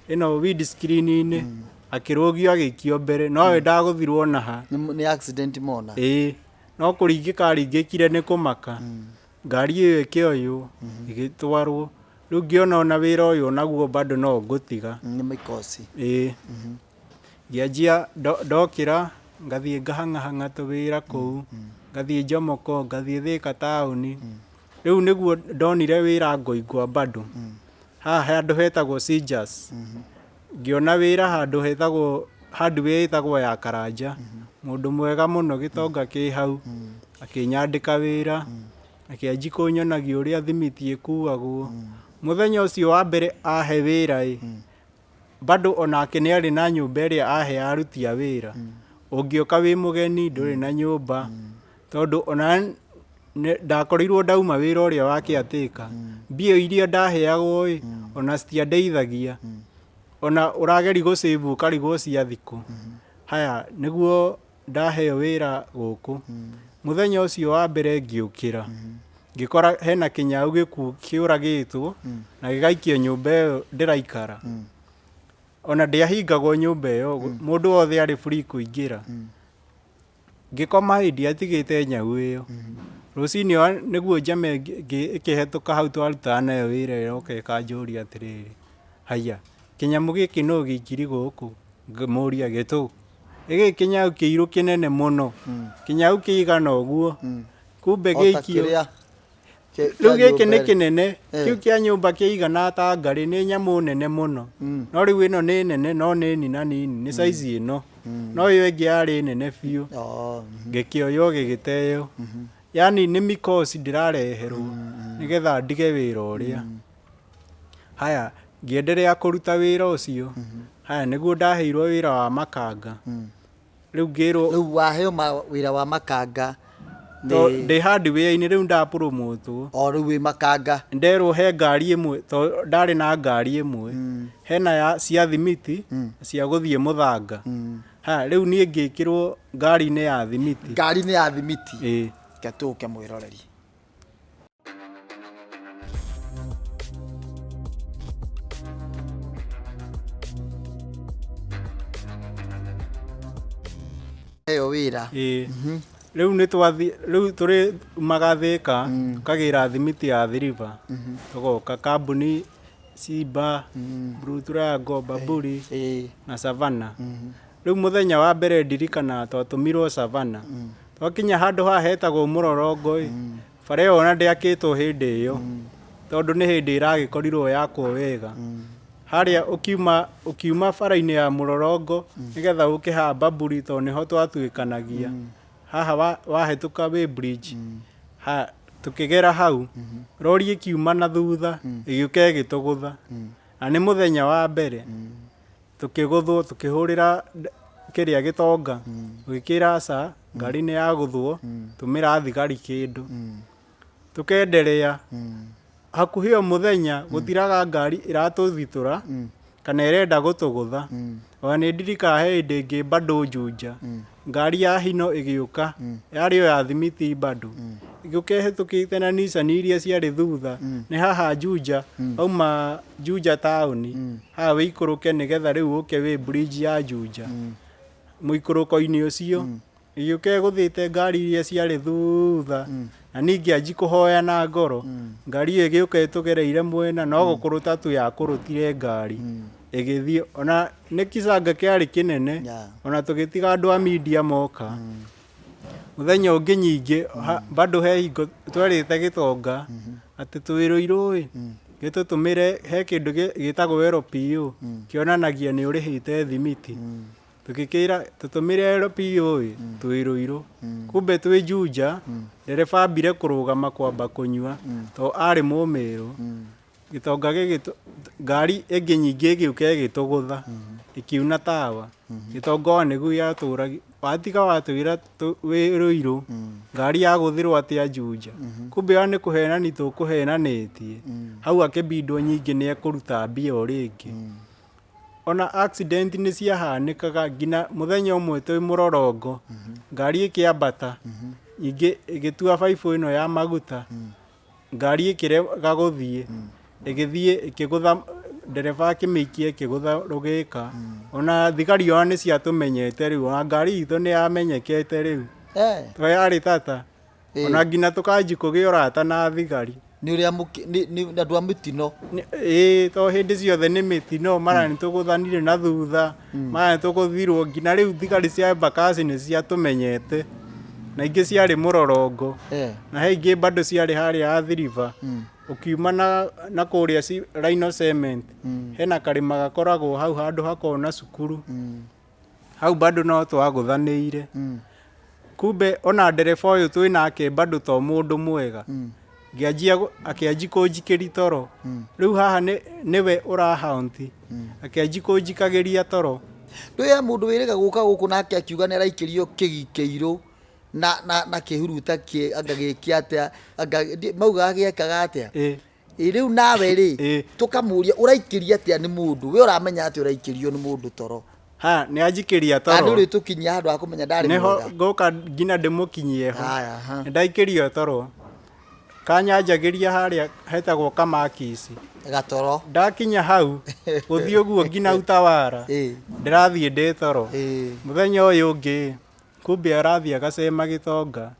ĩno windscreen-inĩ, akĩrũgio agĩikio mbere, nowe ndagũthirwo na ha. Nĩ accident mona? No kũringĩka ringĩkire nĩ kũmaka, ngari ĩyo ĩkĩoywo ĩgĩtwarwo, rĩu ngĩona ona wĩra ũyũ naguo bado no ngũtiga. Nĩ mĩkosi? Ngĩanjia ndokĩra ngathiĩ ngahang'ahang'a tũwĩra kũu, ngathiĩ Njomoko, ngathiĩ Thĩka taũni, rĩu nĩguo ndonire wĩra Ngoigwa bado, haha handũ hetagwo Sijas, ngĩona wĩra handũ hetagwo hardware ĩtagwo ya Karanja, mũndũ mwega mũno gĩtonga kĩ hau, akĩnyandĩka wĩra, akĩanji kũnyonagia ũrĩa thimiti ĩkuagwo. Mũthenya ũcio wa mbere ahe wĩra bado onake nĩ arĩ na nyũmba ĩrĩa ahe aruti a wĩra, ũngĩũka wĩ mũgeni ndũrĩ na nyũmba, tondũ ona ndakorirwo ndauma wĩra ũrĩa wa caretaker, mbia iria ndaheagwo ona citiandeithagia, ona ũrageri gũsave ũkarigwo cia thikũ. Nĩguo ndaheo wĩra gũkũ, mũthenya ũcio wa mbere ngĩũkĩra, ngĩkora hena kĩnyau gĩkuũ kĩũragĩtwo na gĩgaikio nyũmba ĩyo ndĩraikara, ona ndiahingagwo nyũmba ĩyo mũndũ wothe arĩ free kũingĩra ngĩkoma hĩndĩ atigĩte nyau ĩyo rũcinĩ nĩguo njame ĩkĩhetũka hau twarutaga nayo wĩra ĩroka ĩkanjũria atĩrĩrĩ haiya kĩnyamũ gĩkĩ no gĩikiri gũkũ ngĩmũria gĩtũ gĩkĩ kĩnyau kĩirũ kĩnene mũno kĩnyau kĩigana ũguo kumbe gĩikio rĩu gĩkĩ nĩ kĩnene kĩu kĩa nyũmba kĩigana ta ngarĩ nĩ nyamũ nene mũno no rĩu ĩno nĩ nene no nĩ nina nini nĩ saizi ĩno no ĩyo ĩngĩ yarĩ nene biũ ngĩkĩoywo gĩgĩteo yani nĩ mikosi ndĩrareherwo nĩgetha ndige wĩra ũrĩa haya ngĩenderea kũruta wĩra ũcio haya nĩguo ndaheirwo wĩra wa makanga rĩu waheo wĩra wa makanga ndĩ handi wĩra-inĩ rĩu ndapromotwo rĩu wĩ makanga nderwo he ngari ĩmwe tondũ ndarĩ na ngari ĩmwe hena cia thimiti cia gũthiĩ mũthanga rĩu niĩ ngĩkĩrwo ngari-inĩ ya thimiti Ketũke mwĩroreri heo wĩra rĩu nĩ twathi rĩu tũrĩ magathĩka tukagĩra thimiti ya Thiriva tugoka kambuni Simba Blue Triangle Baburi na Savannah rĩu mũthenya wa mbere ndirikana twatũmirwo Savannah twakinya handũ haha hetagwo Mũrorongo bara ĩyo ona ndĩakĩtwo hĩndĩ ĩyo tondũ nĩ hĩndĩ ĩragĩkorirwo yakwo wega harĩa ũkiuma bara-inĩ ya Mũrorongo nĩgetha ũkĩhaha Baburi tondũ nĩho twatuĩkanagia haha wahĩtũka Weighbridge tũkĩgera hau rori ĩkiuma na thutha ĩgĩũka ĩgĩtũgũtha na nĩ mũthenya wa mbere tũkĩgũthwo tũkĩhũrĩra kĩrĩa gĩtonga gwĩkĩra aca ngari nĩ yagũthwo tũmĩra thigari kĩndũ tũkenderea hakuhĩ o mũthenya gũtiraga ngari ĩratũthitũra kana ĩrenda gũtũgũtha ona nĩ ndirikana he hĩndĩ ĩngĩ bado Juja ngari ya hino ĩgĩũka yarĩ o ya thimiti bado ĩgĩũka ĩhĩtũkĩte na Nissan iria ciarĩ thutha nĩ haha Juja auma Juja taũni haha wĩikũrũke nĩgetha rĩu ũke Weighbridge ya Juja mũikũrũko-inĩ ũcio ĩgĩũka ĩgũthĩte ngari iria ciarĩ thutha na ningĩ anji kũhoya na ngoro ngari ĩyo ĩgĩũka ĩtũgereire mwena no gũkũrũta tu yakũrũtire ngari ĩgĩthiĩ ona nĩ kĩcanga kĩarĩ kĩnene ona tũgĩtiga andũ a media moka mũthenya ũngĩ nyingĩ bado he hingo twerĩte gĩtonga atĩ twĩrũirũ gĩtũtũmĩre he kĩndũ gĩtagwo LPO kĩonanagia nĩ ũrĩhĩte thimiti tũgĩkĩra tũtũmĩre LPO twĩrũirũ kumbe twĩ Juja ndereba ambire kũrũgama kwamba kũnyua to arĩ mũmĩrũ gĩtonga ngari ĩngĩ nyingĩ ĩgĩũka ĩgĩtũgũtha ĩkiuna tawa gĩtonga nĩguo yatũragia watiga watwĩra wĩrũirũ ngari yagũthĩrwo atĩa Juja kumbe ya nĩ kũhenani tũkũhenanĩtie hau akĩbindwo nyingĩ nĩ ekũruta mbia o rĩngĩ ona accident nĩ ciahanĩkaga nginya mũthenya ũmwe twĩ Mũrorongo ngari ĩkĩambata nyingĩ ĩgĩtua baibũ ĩno ya maguta ngari ĩkĩrega gũthiĩ ĩgĩthiĩ ĩkĩgũtha ndereba akĩmĩikia ĩkĩgũtha rũgĩka ona thigari ona nĩ ciatũmenyete rĩu ona ngari itũ nĩ yamenyekete rĩu to yarĩ tata ona nginya tũkanji kũgĩa ũrata na thigari nĩ ũrĩa andũ a mĩtino to hĩndĩ ciothe nĩ mĩtino mara nĩ tũgũthanire na thutha mara nĩ tũgũthirwo nginya rĩu thigari cia Embakasi nĩ ciatũmenyete na ingĩ ciarĩ Mũrorongo na he ingĩ bado ciarĩ harĩa Thiriva ukiuma na kũrĩa Rhino Cement hena karĩma gakoragwo hau handũ hakoragwo na cukuru hau bado no twagũthanĩire kumbe ona ndereba ũyũ twĩ nake bado to mũndũ mwega akĩanji kũnjikĩri toro rĩu haha nĩwe ũrahaunti akĩanji kũnjikagĩria toro ndũya mũndũ wĩrĩga gũka gũkũ nake akiuga nĩ araikĩrio kĩgikĩirũ na kĩhuruta agagĩkia atĩa maugaga gĩekaga atĩa rĩu nawe rĩ tũkamũria ũraikĩria atĩa nĩ mũndũ we ũramenya atĩ ũraikĩrio nĩ mũndũ toro nĩ anjikĩria toro andũ rĩ tũkinyia handũ ha kũmenya ndarĩ mwega nĩho ngoka nginya ndĩmũkinyie ho ndaikĩrio toro kanyanjagĩria harĩa hetagwo Kamakisi. Gatoro. Ndakinya hau gũthiĩ ũguo nginya Utawara ndĩrathiĩ ndĩ toro. Mũthenya ũyũ ũngĩ kumbe arathiĩ agacema Gĩtonga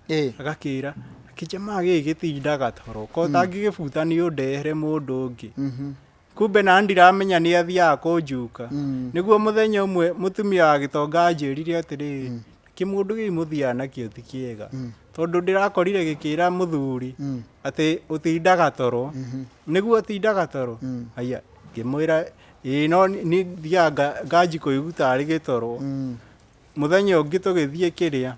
agakĩra kĩjamaa gĩkĩ gĩtindaga toro ko tangĩgĩbuta nĩ ũndehere mũndũ ũngĩ. Kumbe na ndiramenya nĩ athiaga kũnjuka. Nĩguo mũthenya ũmwe mũtumia wa Gĩtonga anjĩrire atĩrĩrĩ, kĩmũndũ gĩ mũthiaga nakĩo ti kĩega tondũ ndĩrakorire gĩkĩra mũthuri atĩ ũtindaga toro. Nĩguo ũtindaga toro? Haya ngĩmwĩra ĩĩ no nĩ thiaga nganji kũigua tarĩ gĩtoro. Mũthenya ũngĩ tũgĩthiĩ kĩrĩa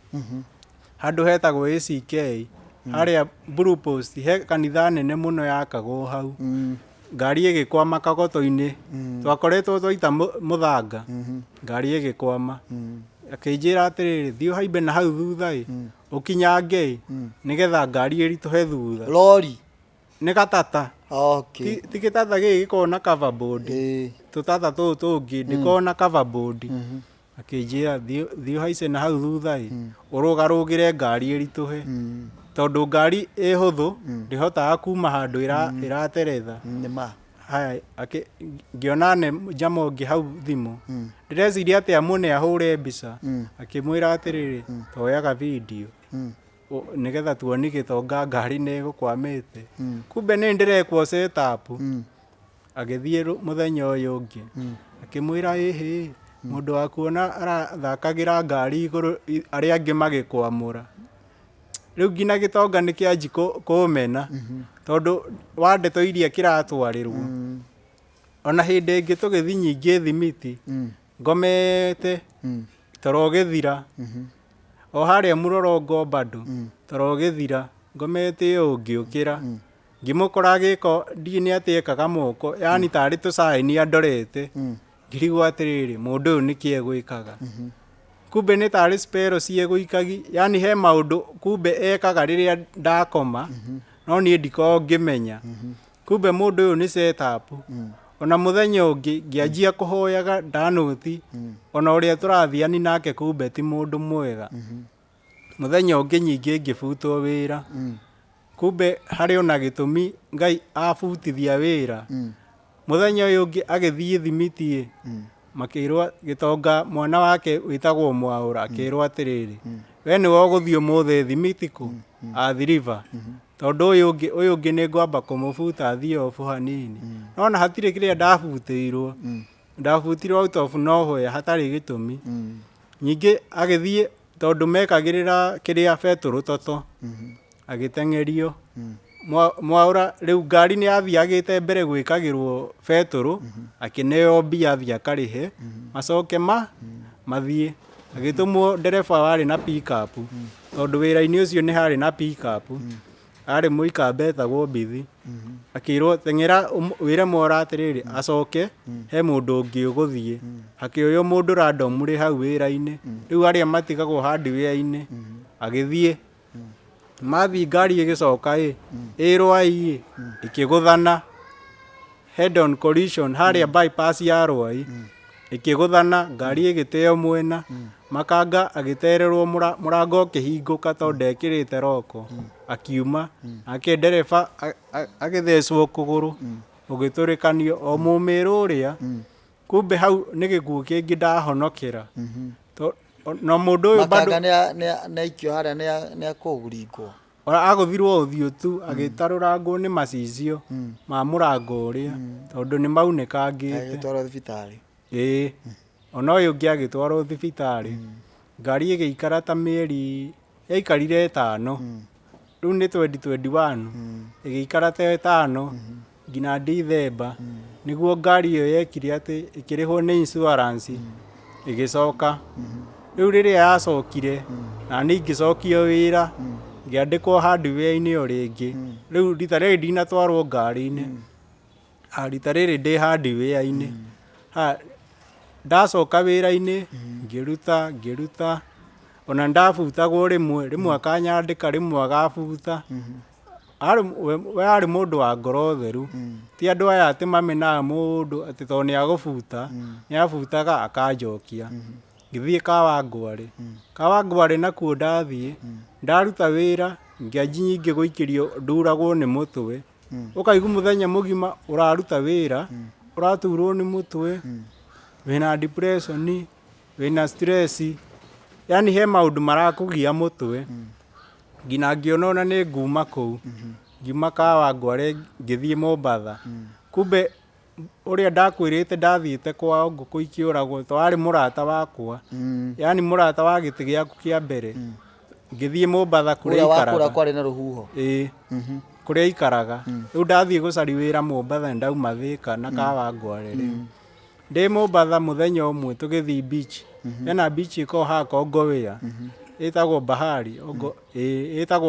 handũ hetagwo ACK harĩa Blue Post he kanitha nene mũno yakagwo hau. Ngari ĩgĩkwama kagoto-inĩ twakoretwo twaita mũthanga ngari ĩgĩkwama. Akĩnjĩra atĩrĩrĩ thiĩ ũhaimbe na hau thutha ũkinyange nĩgetha ngari ĩritũhe thutha. Lori nĩ gatata. Ti gĩtata gĩkĩ gĩkoragwo na cover board. Tũtata tũtũ tũngĩ ndĩkoragwo na cover board. Akĩnjĩra thiĩ ũhaice na hau thutha ũrũgarũgĩre ngari ĩritũhe tondũ ngari ĩ hũthũ ndĩhotaga kuma handũ ĩrateretha. Haya ngĩona njama ũngĩ hau thimũ ndĩreciria atĩ amũne ahũre mbica. Akĩmwĩra atĩrĩrĩ toyaga video nĩgetha tuoni Gĩtonga ngari nĩ ĩgũkwamĩte. Kumbe nĩ ndĩrekwo set up. Agĩthiĩ mũthenya ũyũ ũngĩ akĩmwĩra ĩhĩ mũndũ wa kuona arathakagĩra ngari igũrũ arĩa angĩ magĩkwamũra. Rĩu nginya Gĩtonga nĩ kĩanji kũmena tondũ wa ndeto iria kĩratwarĩrwo. Ona hĩndĩ ĩngĩ tũgĩthiĩ nyingĩ thimiti ngomete toro ũgĩthira o harĩa Mũlolongo bado toro ũgĩthira ngomete ũngĩũkĩra ngĩmũkora agĩka ndiĩ nĩ atĩ ekaga moko yani tarĩ tũcaĩni andorete. Ngĩrigwo atĩrĩrĩ mũndũ ũyũ nĩkĩ egwĩkaga. Kumbe nĩ tarĩ spell ciegũikagi yani he maũndũ kumbe ekaga rĩrĩa ndakoma no niĩ ndikoragwo ngĩmenya. Kumbe mũndũ ũyũ nĩ set up. Ona mũthenya ũngĩ ngĩanjia kũhoyaga ndanũti ona ũrĩa tũrathiani nake kumbe ti mũndũ mwega. Mũthenya ũngĩ nyingĩ ngĩbutwo wĩra. Kumbe harĩ ona gĩtũmi Ngai abutithia wĩra. Mũthenya ũyũ ũngĩ agĩthiĩ thimiti makĩrwo Gĩtonga mwana wake wĩtagwo Mwaũra akĩrwo atĩrĩrĩ we nĩwe ũgũthiĩ ũmũthĩ thimiti kũ? Athi River. Tondũ ũyũ ũngĩ nĩ ngwamba kũmũbuta thiĩ off hanini. Nona hatirĩ kĩrĩa ndabutĩirwo. Ndabutirwo out of nowhere hatarĩ gĩtũmi. Nyingĩ agĩthiĩ tondũ mekagĩrĩra kĩrĩa betũrũ toto agĩteng'erio. Mwaũra rĩu ngari nĩ yathiagĩte mbere gwĩkagĩrwo betũrũ akĩneo mbia athiĩ akarĩhe macoke mathiĩ. Agĩtũmwo ndereba warĩ na pick up tondũ wĩra-inĩ ũcio nĩ harĩ na pick up. Arĩ mũikamba etagwo Mbithi. Akĩrwo teng'era wĩre Mwaũra atĩrĩrĩ acoke he mũndũ ũngĩ ũgũthiĩ. Hakĩoywo mũndũ random rĩ hau wĩra-inĩ. Rĩu arĩa matigagwo hardware-inĩ agĩthiĩ. Mathiĩ ngari ĩgĩcoka ĩrwai ĩkĩgũthana head on collision harĩa bypass ya Rwai ĩkĩgũthana ngari ĩgĩteo mwena. Makanga agĩtererwo mũrango ũkĩhingũka tondũ ndekĩrĩte roko akiuma. Nake ndereba agĩthecwo kũgũrũ ũgĩtũrĩkanio o mũmĩrũ ũrĩa. Kumbe hau nĩ gĩkuũ kĩngĩ ndahonokera. Na mũndũ ũyũ bado nĩ aikio harĩa nĩ akũringwo. Agũthirwo ũthiũ tu agĩtarũrangwo nĩ macicio ma mũrango ũrĩa tondũ nĩ maunĩkangĩte. Agĩtwarwo thibitarĩ. Ĩĩ ona ũyũ ũngĩ agĩtwarwo thibitarĩ. Ngari ĩgĩikara ta mĩeri yaikarire 5. Rĩu nĩ 2021 ĩgĩikara ta 5 nginya December nĩguo ngari ĩyo yekire atĩ ĩkĩrĩhwo nĩ insurance ĩgĩcoka. Rĩu rĩrĩa yacokire na niĩ ngĩcokio wĩra ngĩandĩkwo hardware-inĩ o rĩngĩ. Rĩu rita rĩrĩ ndinatwarwo ngari-inĩ rita rĩrĩ ndĩ hardware-inĩ. Ndacoka wĩra-inĩ ngĩruta ona ndabutagwo rĩmwe akanyandĩka rĩmwe agabuta. We arĩ mũndũ wa ngoro theru. Ti andũ aya atĩ mamenaga mũndũ atĩ tondũ nĩ agũbuta nĩ abutaga akanjokia. Ngĩthiĩ Kawangware nakuo ndathiĩ ndaruta wĩra ngĩanji nyingĩ gũikĩrio nduragwo nĩ mũtwe ũkaigua mũthenya mũgima ũraruta wĩra ũraturwo nĩ mũtwe wĩna depression wĩna stress yani he maũndũ marakũgia mũtwe nginya ngĩona ona nĩ nguma kũu ngiuma Kawangware ngĩthiĩ Mombatha kumbe ũrĩa ndakwĩrĩte ndathiĩte kwao ngũkũ ikĩũragwo to arĩ mũrata wakwa yani mũrata wa gĩtĩ gĩaku kĩa mbere ngĩthiĩ Mombatha kũrĩa ikaraga wakũra kwarĩ na rũhuho kũrĩa ikaraga rĩu ndathiĩ gũcari wĩra Mombatha ndauma Thĩka na Kawangware rĩu ndĩ Mombatha mũthenya ũmwe tũgĩthiĩ beach hena beach ĩkoragwo haha Kongowea ĩtagwo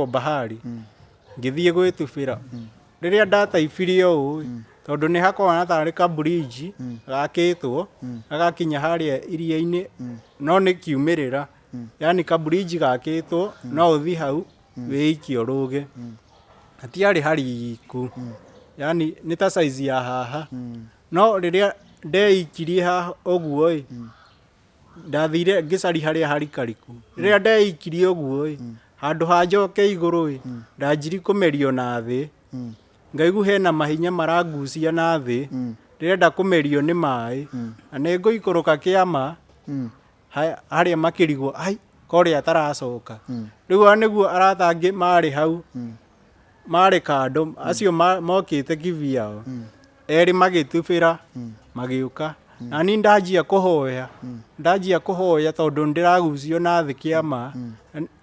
Bahari ngĩthiĩ gwĩtubĩra rĩrĩa ndataibirie ũũ tondũ nĩ hakoragwo na tarĩ ka bridge gakĩtwo gagakinya harĩa iria-inĩ no nĩ kiumĩrĩra yani ka bridge gakĩtwo no ũthi hau wĩikie ũrũge hatiarĩ hariku yani nĩ ta size ya haha no rĩrĩa ndeikirie haha ũguo ndathire ngĩcari harĩa harikariku rĩrĩa ndeikirie ũguo handũ ha njoke igũrũ ndanjiri kũmerio na thĩ ngaigua hena mahinya marangucia na thĩ ndĩrenda kũmerio nĩ maĩ na nĩ ngũikũrũka kĩama harĩa makĩrigwo korĩa ataracoka rĩu nĩguo arata angĩ marĩ hau marĩ kando acio mokĩte kivyao erĩ magĩtubĩra magĩũka na niĩ ndanjia kũhoya tondũ ndĩragucio na thĩ kĩama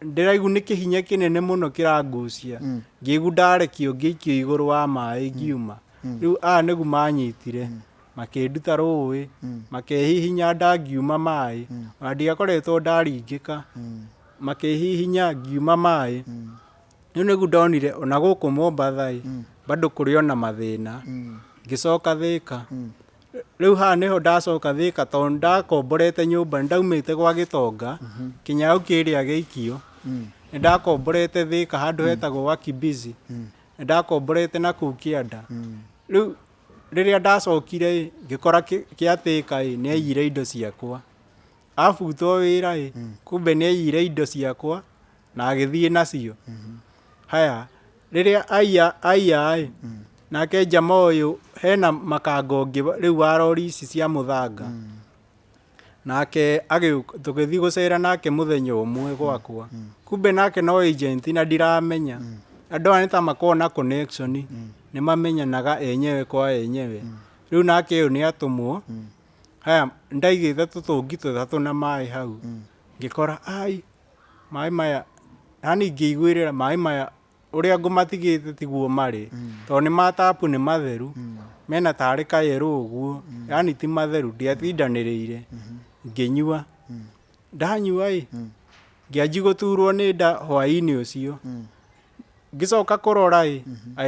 ndĩraigu nĩ kĩhinya kĩnene mũno kĩrangucia ngĩigu ndarekio ngĩikio igũrũ wa maĩ ngiuma rĩu nĩgu manyitire makĩnduta rũĩ makehihinya ndangiuma maĩ ona ndiakoretwo ndaringĩka makehihinya ngiuma maĩ rĩu nĩgu ndonire ona gũkũ Mombatha bado kũrĩ ona mathĩna ngĩcoka Thĩka rĩu haha nĩho ndacoka Thĩka tondũ ndakomborete nyũmba ndaumĩte gwa Gĩtonga Kĩnyau kĩrĩa gĩikio ndakomborete Thĩka handũ hetagwo Wakibizi ndakomborete na kũu Kĩanda rĩu rĩrĩa ndacokire ngĩkora kĩa Thĩka nĩ aiyire indo ciakwa abutwo wĩra kumbe nĩ aiyire indo ciakwa na agĩthiĩ nacio haya rĩrĩa aiya nake jamaa ũyũ hena makango rĩu wa rori ici cia mũthanga nake tũgĩthiĩ gũcera nake mũthenya ũmwe gwakwa kumbe nake no agent na ndiramenya andũ aya nĩ ta makoragwo na connection nĩ mamenyanaga enyewe kwa enyewe rĩu nake ũyũ nĩ atũmwo haya ndaigĩte tũtũngi tũtatũ na maĩ hau ngĩkora maĩ maya yani ngĩiguĩrĩra maĩ maya ũrĩa ngũmatigĩte tiguo marĩ tondũ nĩ matapu nĩ matheru mena tarĩ kayero ũguo yani ti matheru ndiatindanĩrĩire ngĩnyua ndanyua ngĩanji gũturwo nĩ nda hwaĩ-inĩ ũcio ngĩcoka kũrora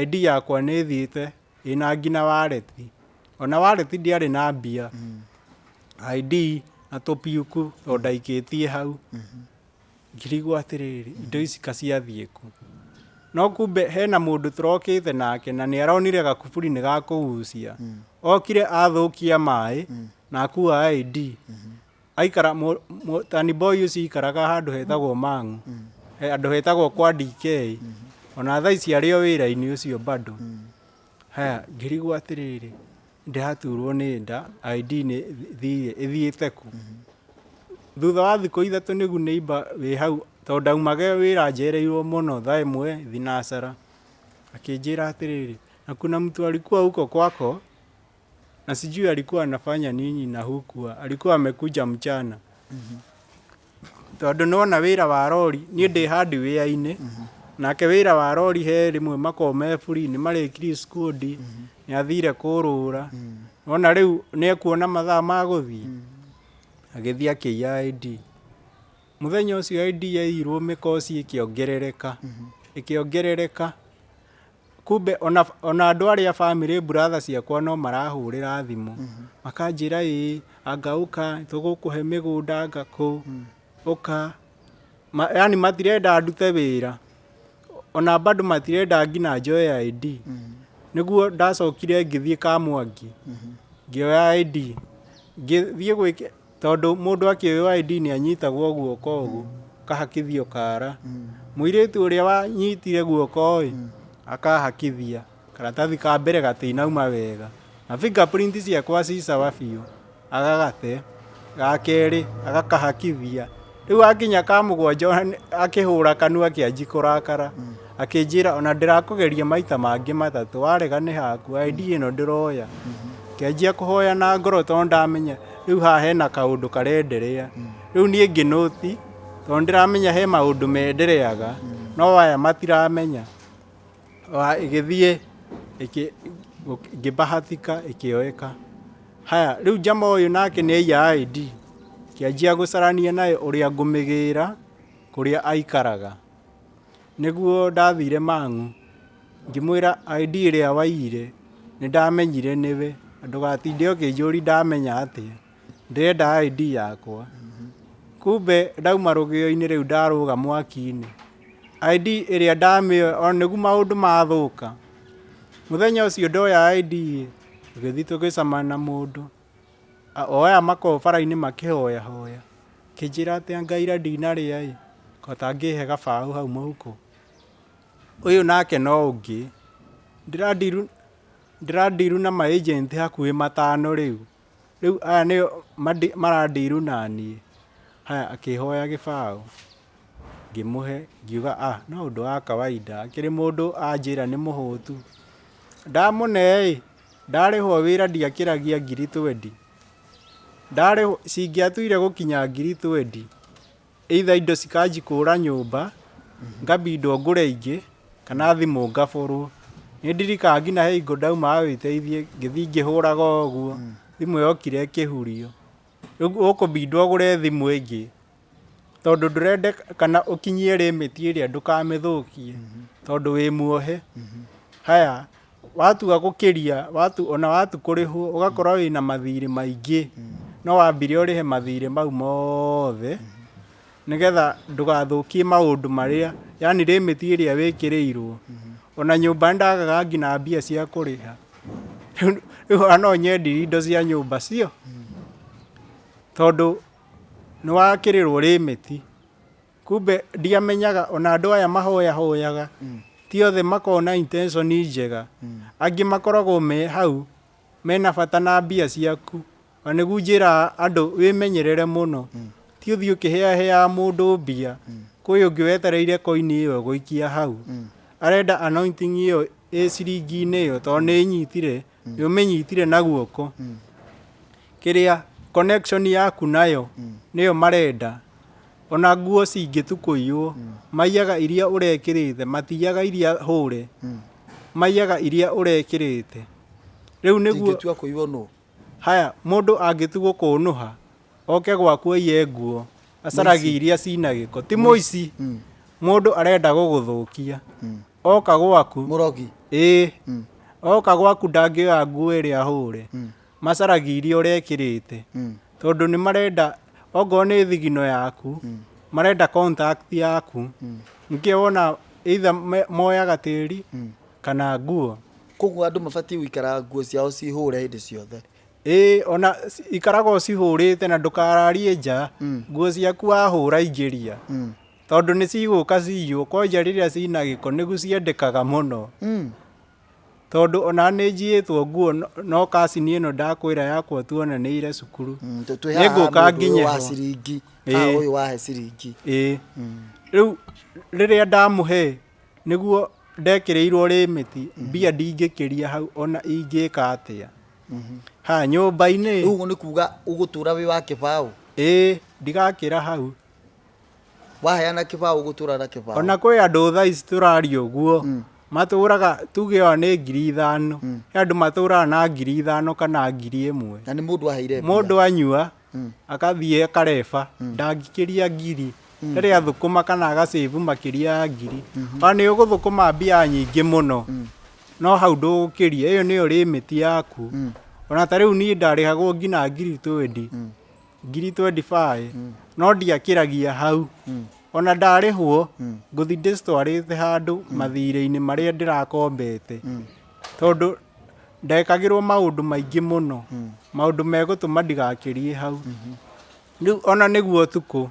ID yakwa nĩ thiĩte ĩna nginya wareti ona wareti ndiarĩ na mbia ID na tũpiuku tondũ ndaikĩtie hau ngĩrigwo atĩrĩrĩ indo ici ciathiĩ kũ no kumbe hena mũndũ tũrokĩte nake na nĩ aronire gakuburi nĩ gakũgucia okire athũkia maĩ na akua ID aikara tani boy ũcio ikaraga handũ hetagwo Mang'u handũ hetagwo kwa DK ona thaa ici arĩ o wĩra-inĩ ũcio bado haya ngĩrigwo atĩrĩrĩ ndĩraturwo nĩ nda ID nĩ ĩthiĩte kũ thutha wa thikũ ithatũ nĩgu neighbor wĩ hau tondũ ndaumage wĩra njereirwo mũno thaa ĩmwe thinacara akĩnjĩra atĩrĩrĩ na kuna mtu alikuwa huko kwako na sijui alikuwa anafanya nini na hukuwa alikuwa amekuja mchana tondũ nona wĩra wa rori niĩ ndĩ handi wĩra-inĩ nake wĩra wa rori he rĩmwe makoragwo me free nĩ marĩkirie skundi nĩ athire kũrũra ona rĩu nĩ ekuona mathaa ma gũthiĩ agĩthiĩ akĩiya ID mũthenya ũcio ID yairwo mĩkosi ĩkĩongerereka kumbe ona andũ arĩa family brother ciakwa no marahũrĩra thimũ makanjĩra anga ũka tũgũkũhe mĩgũnda anga kũ ũka yani matirenda ndute wĩra ona bado matirenda nginya njoe ID nĩguo ndacokire ngĩthiĩ Kamwangi ngĩoya ID ngĩthiĩ tondũ mũndũ akĩoya ID nĩ anyitagwo guoko ũguo kahakithio kara Muiritu uria wanyitire guoko akahakithia karatathi ka mbere gatinauma wega na fingerprint ciakwa ci sawa biũ agagate ga kerĩ agakahakithia rĩu akinya ka mũgwanja akĩhũra kanua akĩanji kũrakara akĩnjĩra ona ndĩrakũgeria maita mangĩ matatũ warega nĩ haku ID ĩno ndĩroya kĩanjia kũhoya na ngoro tondũ ndamenya rĩu haha hena kaũndũ karenderea rĩu niĩ ngĩnũti tondũ ndĩramenya he maũndũ mendereaga no aya matiramenya ĩgĩthiĩ ngĩbahatika ĩkĩoeka haya rĩu jama ũyũ nake nĩ aiya ID kĩanjia gũcarania naye ũrĩa ngũmĩgĩra kũrĩa aikaraga nĩguo ndathire Mang'u ngĩmwĩra ID ĩrĩa waiyire nĩ ndamenyire nĩwe ndũgatinde ũkĩnjũria ndamenya atĩa ndĩrenda ID yakwa kumbe ndauma rũgĩo-inĩ rĩu ndarũga mwaki-inĩ ID ĩrĩa ndamĩoya ona nĩguo maũndũ mathũka mũthenya ũcio ndoya ID tũgĩthiĩ tũgĩcamana na mũndũ oya makorwo bara-inĩ makĩhoya hoya kĩnjĩra atĩ ngaira ndinarĩa kota ngĩhe gabaũ hau mũhuko ũyũ nake no ũngĩ ndĩrandiru na maagent hakuhĩ matano rĩu aya nĩo marandiru naniĩ haya akĩhoya gĩbaũ ngĩmũhe ngiuga no ũndũ wa kawaida akĩrĩ mũndũ anjĩra nĩ mũhũtu ndamũne ndarĩhwo wĩra ndiakĩragia 20,000 ndarĩhwo cingĩatuire gũkinya 20,000 either indo cikanji kũra nyũmba ngabindwo ngũre ingĩ kana thimũ ngaborwo nĩ ndirikanaga nginya he hingo ndauma wĩteithie ngĩthiĩ ngĩhũraga ũguo thimũ yokire ĩkĩhurio rĩu ũkũbindwo ũgũre thimũ ĩngĩ tondũ ndũrenda kana ũkinyie limit ĩrĩa ndũkamĩthũkie tondũ wĩ muohe haya watua gũkĩria ona watu kũrĩhwo ũgakora wĩna mathirĩ maingĩ no wambire ũrĩhe mathirĩ mau mothe nĩgetha ndũgathũkie maũndũ marĩa yani limit ĩrĩa wĩkĩrĩirwo ona nyũmba ndagaga nginya mbia cia kũrĩha rĩu no nyendire indo cia nyũmba cio tondũ nĩ wakĩrĩrwo limit kumbe ndiamenyaga ona andũ aya mahoyaga ti othe makona intention njega angĩ makoragwo me hau mena bata na mbia ciaku na nĩguo njĩra andũ wĩmenyerere mũno ti ũthiĩ ũkĩheaheaga mũndũ mbia kwĩ ũngĩ wetereire koini ĩyo gũikia hau arenda anointing ĩyo ciringi-inĩ ĩyo tondũ nĩ nyitire nĩũmĩnyitire na guoko kĩrĩa connection yaku nayo nĩyo marenda ona nguo cingĩtukũiywo maiyaga iria ũrekĩrĩte matiyaga iria hũre maiyaga iria ũrekĩrĩte rĩu nĩguo kũiywo no haya mũndũ angĩtugwo kũnũha oke gwaku aiye nguo acaragia iria cina gĩko ti mũici mũndũ arenda gũgũthũkia oka gwaku mũrogi oka gwaku ndangĩoya nguo ĩrĩa hũre macaragia iria ũrekĩrĩte tondũ nĩ marenda okorwo nĩ thigino yaku marenda contact yaku nĩkĩo wona either moyaga tĩri kana nguo koguo andũ mabatiĩ gũikara nguo ciao cihũre hĩndĩ ciothe ona ikaragwo cihũrĩte na ndũkararie nja nguo ciaku wahũra ingĩria tondũ nĩ cigũka ciywo kwanja rĩrĩa cina gĩko nĩguo ciendekaga mũno tondũ ona nĩ njiyĩtwo nguo no kacini ĩno ndakwĩra yakwa tuonanĩire cukuru nĩngũka nginye ũyũ wahe ciringi rĩu rĩrĩa ndamũhe nĩguo ndekĩrĩirwo limit mbia ndingĩkĩria hau ona ingĩka atĩa ha nyũmba-inĩ rĩu nĩ kuga ũgũtũra wĩ wa kĩbaũ ndigakĩra hau waheana kĩbaũ ũgũtũra na kĩbaũ ona kwĩ andũ thaa ici tũraria ũguo matũraga tuge o nĩ 5,000 andũ matũraga na 5,000 kana 1,000 na nĩ mũndũ aheire mũndũ anyua akathiĩ akareba ndangĩkĩria 1,000 rĩrĩa thũkũma kana agacĩbu makĩria ya 1,000 ona nĩ ũgũthũkũma mbia nyingĩ mũno no hau ndũgũkĩria ĩyo nĩyo limit yaku ona ta rĩu niĩ ndarĩhagwo nginya 20,000 25 no ndiakĩragia hau ona ndarĩhwo ngũthi ndĩcitwarĩte handũ mathirĩ-inĩ marĩa ndĩrakombete tondũ ndekagĩrwo maũndũ maingĩ mũno maũndũ megũtũma ndigakĩrie hau rĩu ona nĩguo tukũ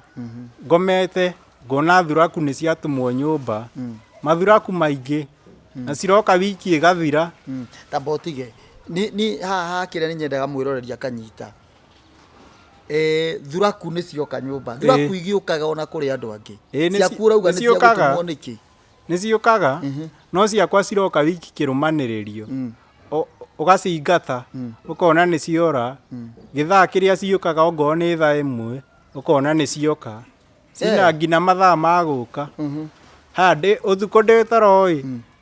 ngomete ngona thuraku nĩ ciatũmwo nyũmba mathuraku maingĩ na ciroka wiki ĩgathira. Tamba ũtige ni haha kĩrĩa nĩ nyendaga mwĩroreria kanyita thuraku nĩ cioka nyũmba, thuraku igĩũkaga ona kũrĩ andũ angĩ ciaku ũrauga nĩ ciagũtũmwo nĩkĩ? Nĩ ciũkaga no ciakwa ciroka wiki kĩrũmanĩrĩrio ũgacingata ũkona nĩ ciora gĩthaa kĩrĩa ciũkaga ongorwo nĩ thaa ĩmwe ũkona nĩ cioka cina nginya mathaa ma gũka. Ũtukũ ndĩ toro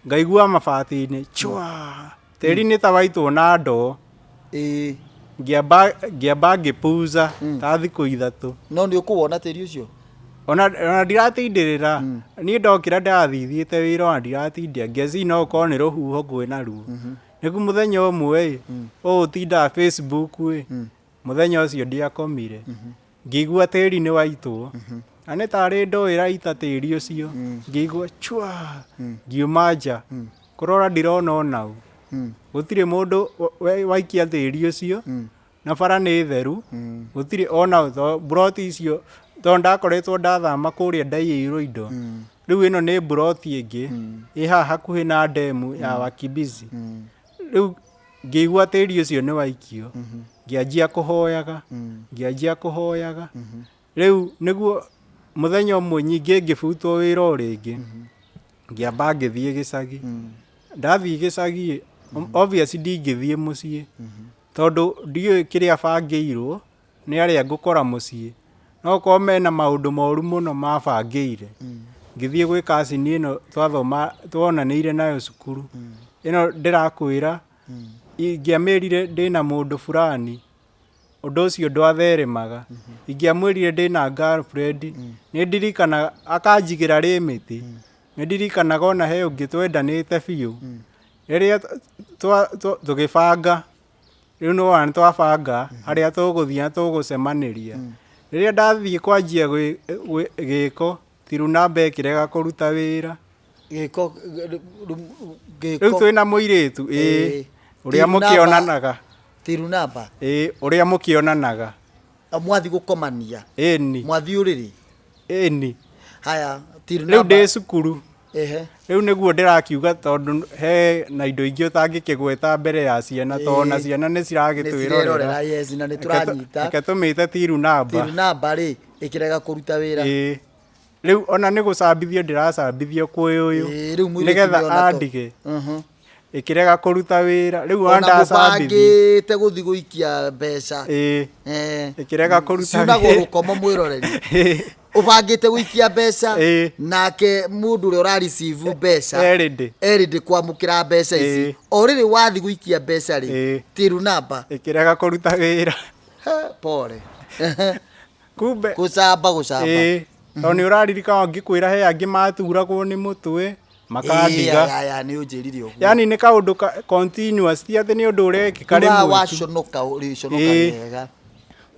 ngaigua mabati-inĩ chwa tĩri nĩ ta waitwo na ndoo ngĩamba ngĩpuza ta thikũ ithatũ. No nĩ ũkũwona tĩri ũcio? Ona ndiratindĩrĩra niĩ ndokĩra ndathithiĩte wĩra ona ndiratindia ngeci no ũkorwo nĩ rũhuho kwĩna ruo. Nĩguo mũthenya ũmwe ũtindaga Facebook mũthenya ũcio ndiakomire ngĩigua tĩri nĩ waitwo na nĩ tarĩ ndoo ĩraita tĩri ũcio ngĩigua chwa ngiuma nja kũrora ndirona ona ũ gũtirĩ mũndũ waikia tĩri ũcio na bara nĩ theru gũtirĩ ona buroti icio tondũ ndakoretwo ndathama kũrĩa ndaiyĩirwo indo. Rĩu ĩno nĩ buroti ĩngĩ ĩ haha hakuhĩ na ndemu ya Wakibizi. Rĩu ngĩigua tĩri ũcio nĩ waikio ngĩanjia kũhoyaga rĩu nĩguo mũthenya ũmwe nyingĩ ngĩbutwo wĩra o rĩngĩ ngĩamba ngĩthiĩ gĩcagi. Ndathiĩ gĩcagi obviously ndingĩthiĩ mũciĩ tondũ ndiũĩ kĩrĩa bangĩirwo nĩ arĩa ngũkora mũciĩ no okorwo mena maũndũ moru mũno mabangĩire. Ngĩthiĩ gwĩ cousin ĩno twonanĩire nayo cukuru ĩno ndĩrakwĩra ingĩamĩrire ndĩna mũndũ fulani ũndũ ũcio ndwatheremaga. Ingĩamwĩrire ndĩna girlfriend nĩ ndirikanaga akanjigĩra limit. Nĩ ndirikanaga ona he ũngĩ twendanĩte biũ rĩrĩa tũgĩbanga rĩu no wana twabanga harĩa tũgũthiĩ na tũgũcemanĩria. Rĩrĩa ndathiĩ kwanjia gĩko tirunamba ĩkĩrega kũruta wĩra. Rĩu twĩna mũirĩtu ũrĩa mũkĩonanaga tirunamba ũrĩa mũkĩonanaga mwathi gũkomania mwathi ũrĩrĩ haya rĩu ndĩ cukuru rĩu nĩguo ndĩrakiuga tondũ he na indo ingĩ ũtangĩkĩgweta mbere ya ciana tondũ na ciana nĩ ciragĩtwĩrorera na nĩ tũranyita reke tũmĩte tirunamba ĩkĩrega kũruta wĩra. Rĩu ona nĩ gũcambithio ndĩracambithio kwĩ ũyũ nĩgetha andige ĩkĩrega kũruta wĩra. Rĩu ona ndacambithĩte gũthiĩ gũikia mbeca ĩkĩrega kũruta ciunagwo rũkomo mwĩroreri ũbangĩte gũikia mbeca nake mũndũ ũrĩa ũrareceive mbeca erĩndĩ kwamũkĩra mbeca ici o rĩrĩ wathiĩ gũikia mbeca rĩ tirunamba ĩkĩrega kũruta wĩra. Pore kumbe gũcamba tondũ nĩ ũraririkana ngĩkwĩra he angĩ maturagwo nĩ mũtwe makandiga. Nĩ ũnjĩrire ũguo yani nĩ kaũndũ continuous ti atĩ nĩ ũndũ ũrekĩka rĩmwe waconoka wega.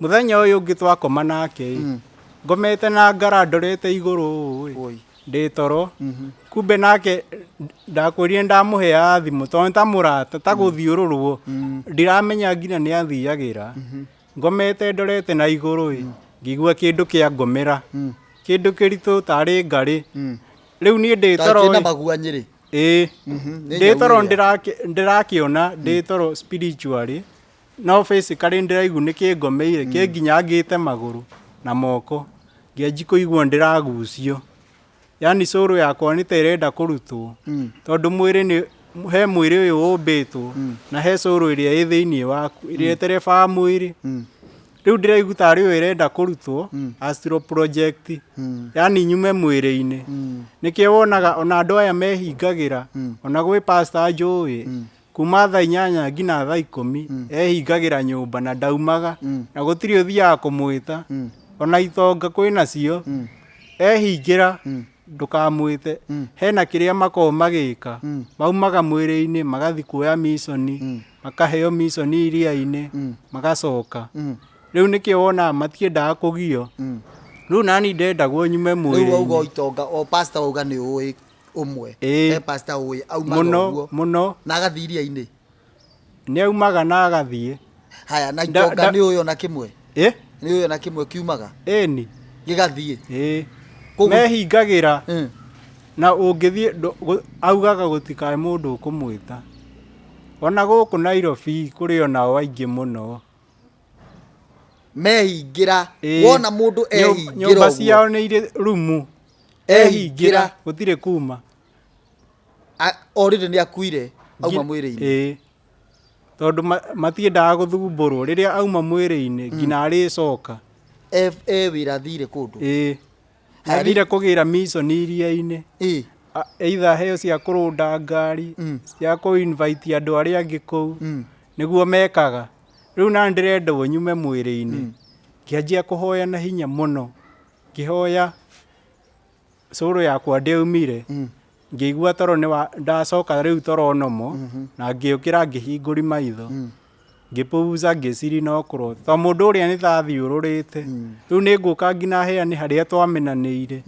Mũthenya ũyũ ũngĩ twakoma nake ngomete na ngara ndorete igũrũ ndĩ toro kumbe nake ndakwĩrire ndamũhea thimũ tondũ ta mũrata ta gũthiũrũrwo ndiramenya nginya nĩ athiagĩra ngomete ndorete na igũrũ ngĩigua kĩndũ kĩa ngomera kĩndũ kĩritũ tarĩ ngarĩ. Rĩu niĩ ndĩ toro ndĩ toro ndĩrakĩona ndĩ toro spiritually no physically ndĩraigu nĩ kĩngomeire kĩnginyangĩte magũrũ na moko ngĩanji kũigua ndĩragucio yani cũrũ yakwa nĩ ta ĩrenda kũrutwo tondũ mwĩrĩ he mwĩrĩ ũyũ ũmbĩtwo na he cũrũ ĩrĩa ĩ thĩinĩ waku ĩrĩa ĩterebaga mwĩrĩ. Rĩu ndĩraigu tarĩ ũyũ ĩrenda kũrutwo astral project yani nyume mwĩrĩ-inĩ. Nĩkĩo wonaga ona andũ aya mehingagĩra ona gwĩ pastor njũĩ kuma thaa 8 nginya thaa 10 ehingagĩra nyũmba na ndaumaga na gũtirĩ ũthiaga kũmwĩta ona itonga kwĩna cio ehingĩra ndũkamwĩte. Hena kĩrĩa makoragwo magĩka maumaga mwĩrĩ-inĩ magathiĩ kuoya missoni makaheo missoni iria-inĩ magacoka. Rĩu nĩkĩo wonaga matiendaga kũgio. Rĩu nani ndendagwo nyume mwĩrĩ-inĩ. Rĩu wauga itonga o pastor wauga nĩ ũĩ ũmwe he pastor ũĩ aumaga ũguo mũno na agathiĩ iria-inĩ nĩ aumaga na agathiĩ. Haya na itonga nĩ ũĩ ona kĩmwe nĩ ũĩ ona kĩmwe kiumaga ĩni gĩgathiĩ mehingagira na ungithie augaga gutikae mundu ukumwita ona guku Nairobi kuri onao aingi muno mehingira wona mundu ehingira nyumba ciao ni iri rumu ehingira gutire kuma already ni akuire auma mwiri-ini tondu matiendaga guthumburwo riria auma mwiri-ini ngina aricoka wira thire kundu athire kugira mission iria-ini either heo cia kurunda ngari cia ku invite andu aria angi kuu niguo mekaga riu na ndirendwo nyume mwiri-ini kianjia kuhoya na hinya muno kihoya curu yakwa ndiumire ngĩigua toro ndacoka rĩu toro nomo na ngĩũkĩra ngĩhingũri maitho ngĩpuza ngĩciri no kũrota to mũndũ ũrĩa nĩ tathiũrũrĩte rĩu nĩ ngũka nginya heani harĩa twamenanĩire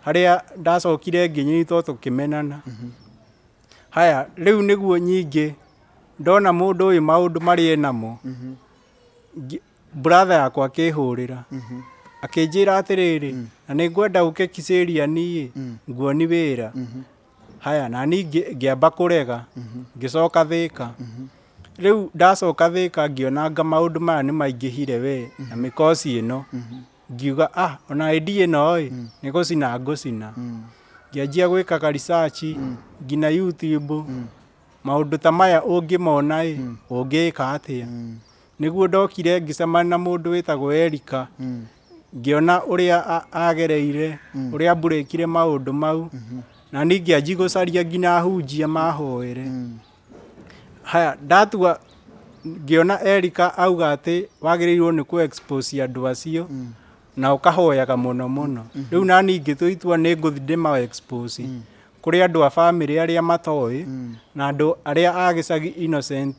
harĩa ndacokire ngĩnyitwo tũkĩmenana haya rĩu nĩguo nyingĩ ndona mũndũ ũyũ maũndũ marĩ enamo brother yakwa akĩhũrĩra akĩnjĩra atĩrĩrĩ na nĩ ngwenda ũke Kiserian nguoni wĩra haya nani ngĩamba kũrega ngĩcoka Thika rĩu ndacoka Thika ngĩonanga maũndũ maya nĩ maingĩhire we na mĩkosi ĩno ngiuga ona ID ĩno nĩ gũcina ngũcina ngĩanjia gwĩkaga research ngina YouTube maũndũ ta maya ũngĩmona ũngĩka atĩa nĩguo ndokire ngĩcemania na mũndũ wĩtagwo Erika ngĩona ũrĩa agereire ũrĩa mbũrĩkire maũndũ mau na ningĩ anji gũcaria nginya hunjia mahoere haya ndatua ngĩona Erika auga atĩ wagĩrĩirwo nĩ ku expose andũ acio na ũkahoyaga mũno mũno rĩu nani ngĩtua nĩ ngũthi ndĩma expose kũrĩ andũ a bamĩrĩ arĩa matoĩ na andũ arĩa a gĩcagi innocent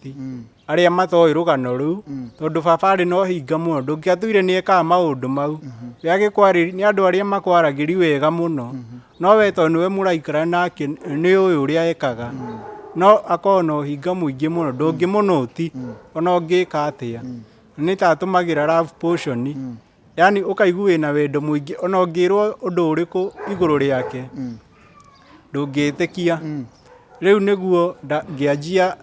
arĩa matoĩ rũgano rũu tondũ baba arĩ no hinga mũno ndũngĩatuire nĩ ekaga maũndũ mau yagĩkwarĩria nĩ andũ arĩa makwaragĩri wega mũno no we tondũ nĩwe mũraikara nake nĩ ũyũ ũrĩa ekaga no akorwo na ũhinga mũingĩ mũno ndũngĩmũnũti ona ũngĩka atĩa nĩ tatũmagĩra love potion yani ũkaigua wĩna wendo mũingĩ ona ũngĩrwo ũndũ ũrĩkũ igũrũ rĩake ndũngĩtĩkia rĩu nĩguo ngĩanjia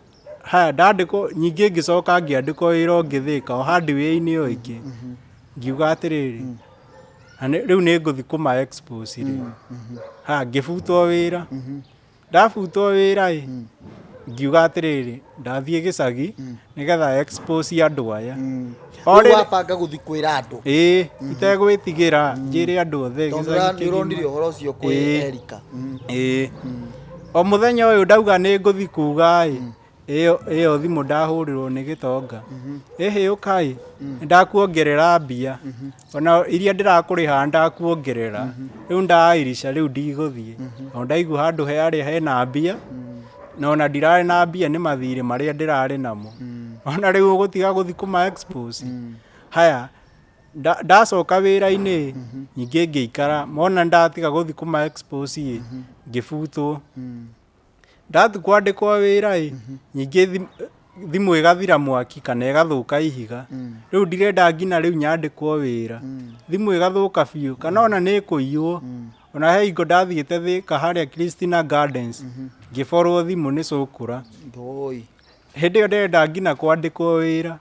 haya ndandĩkwo nyingĩ ngĩcoka ngĩandĩkwo wĩra ũngĩ Thika o hardware-inĩ o ĩngĩ ngiuga atĩrĩrĩ rĩu nĩ ngũthi kũma expose haya ngĩbutwo wĩra ndabutwo wĩra ngiuga atĩrĩrĩ ndathiĩ gĩcagi nĩgetha expose andũ aya rĩu wabanga gũthi kwĩra andũ itegwĩtigĩra njĩre andũ othe nĩũronire ũhoro ũcio kwĩ Erika o mũthenya ũyũ ndauga nĩ ngũthi kuga ĩyo thimũ ndahũrĩrwo nĩ gĩtonga ũkai ndakuongerera mbia ona iria ndĩrakũrĩha ndakuongerera rĩu ndairisha rĩu ndigũthiĩ no ndaigua handũ harĩa hena mbia na ona ndirarĩ na mbia nĩ mathirĩ marĩa ndĩrarĩ namo ona rĩu ũgũtiga gũthi kũma expose haya ndacoka wĩra-inĩ nyingĩ ngĩikara mona ndatiga gũthi kũma expose ngĩbutwo ndatu kwandĩkwo wĩra nyingĩ thimũ ĩgathira mwaki kana ĩgathũka ihiga rĩu ndirenda nginya rĩu nyandĩkwo wĩra thimũ ĩgathũka biũ kana ona nĩ kũiywo ona he hingo ndathiĩte Thika harĩa Christina Gardens ngĩborwo thimũ nĩ cũkũra hĩndĩ ĩyo ndĩrenda nginya kwandĩkwo wĩra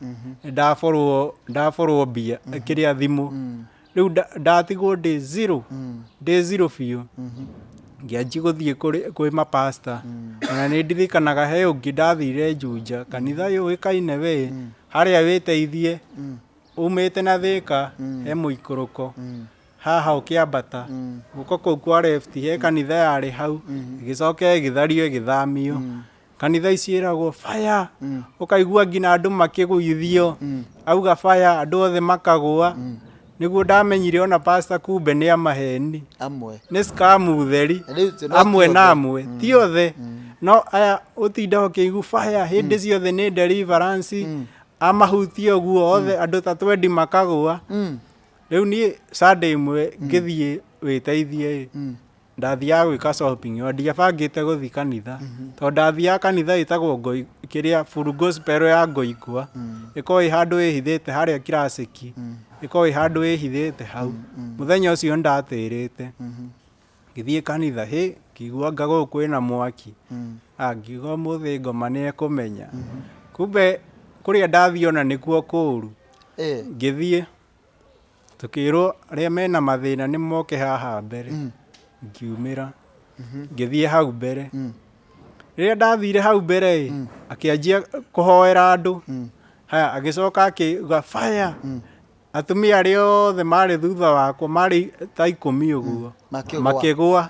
ndaborwo mbia kĩrĩa thimũ rĩu ndatigwo ndĩ zero biũ ngĩanji gũthiĩ kwĩ mapasta ona nĩ ndirikanaga he ũngĩ ndathire Juja kanitha ũyũ ũĩkaine we harĩa wĩteithie umĩte na Thika he mũikũrũko haha ũkĩambata guko kũu kwa left he kanitha yarĩ hau ĩgĩcoka ĩgĩthario ĩgĩthamio kanitha ici ĩragwo fire ũkaigua nginya andũ makĩgũithio auga fire andũ othe makagũa nĩguo ndamenyire ona pastor kumbe nĩ amaheni nĩ scam theri amwe na amwe ti othe no aya ũtinda ũkĩigua fire hĩndĩ ciothe nĩ deliverance amahutia ũguo othe andũ ta 20 makagũa rĩu niĩ Sunday ĩmwe ngĩthiĩ wĩteithie ndathiaga gwĩka shopping o ndiabangĩte gũthi kanitha tondũ ndathiaga kanitha ĩtagwo kĩrĩa Full Gospel ya Ngoikwa ĩkorwo ĩ handũ ĩhithĩte harĩa Classic ĩkorwo ĩ handũ ĩhithĩte hau mũthenya ũcio ndatĩrĩte ngĩthiĩ kanitha ngĩigua anga gũkũ kwĩna mwaki ngiuga ũmũthĩ ngoma nĩ ekũmenya kumbe kũrĩa ndathiĩ ona nĩkuo kũũru ngĩthiĩ tũkĩrwo arĩa mena mathĩna nĩ moke haha mbere ngiumĩra ngĩthiĩ hau mbere rĩrĩa ndathire hau mbere akĩanjia kũhoera andũ haya agĩcoka akiuga fire atumia arĩa othe marĩ thutha wakwa marĩ ta 10 ũguo makĩgũa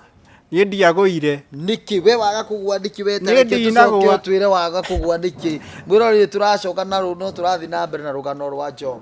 niĩ ndiagũire nĩkĩ we waga kũgũa nĩkĩ wetereke tũcoke ũtwĩre waga kũgũa nĩkĩ mwĩrorere tũracoka na rũũ no tũrathiĩ na mbere na rũgano rwa Job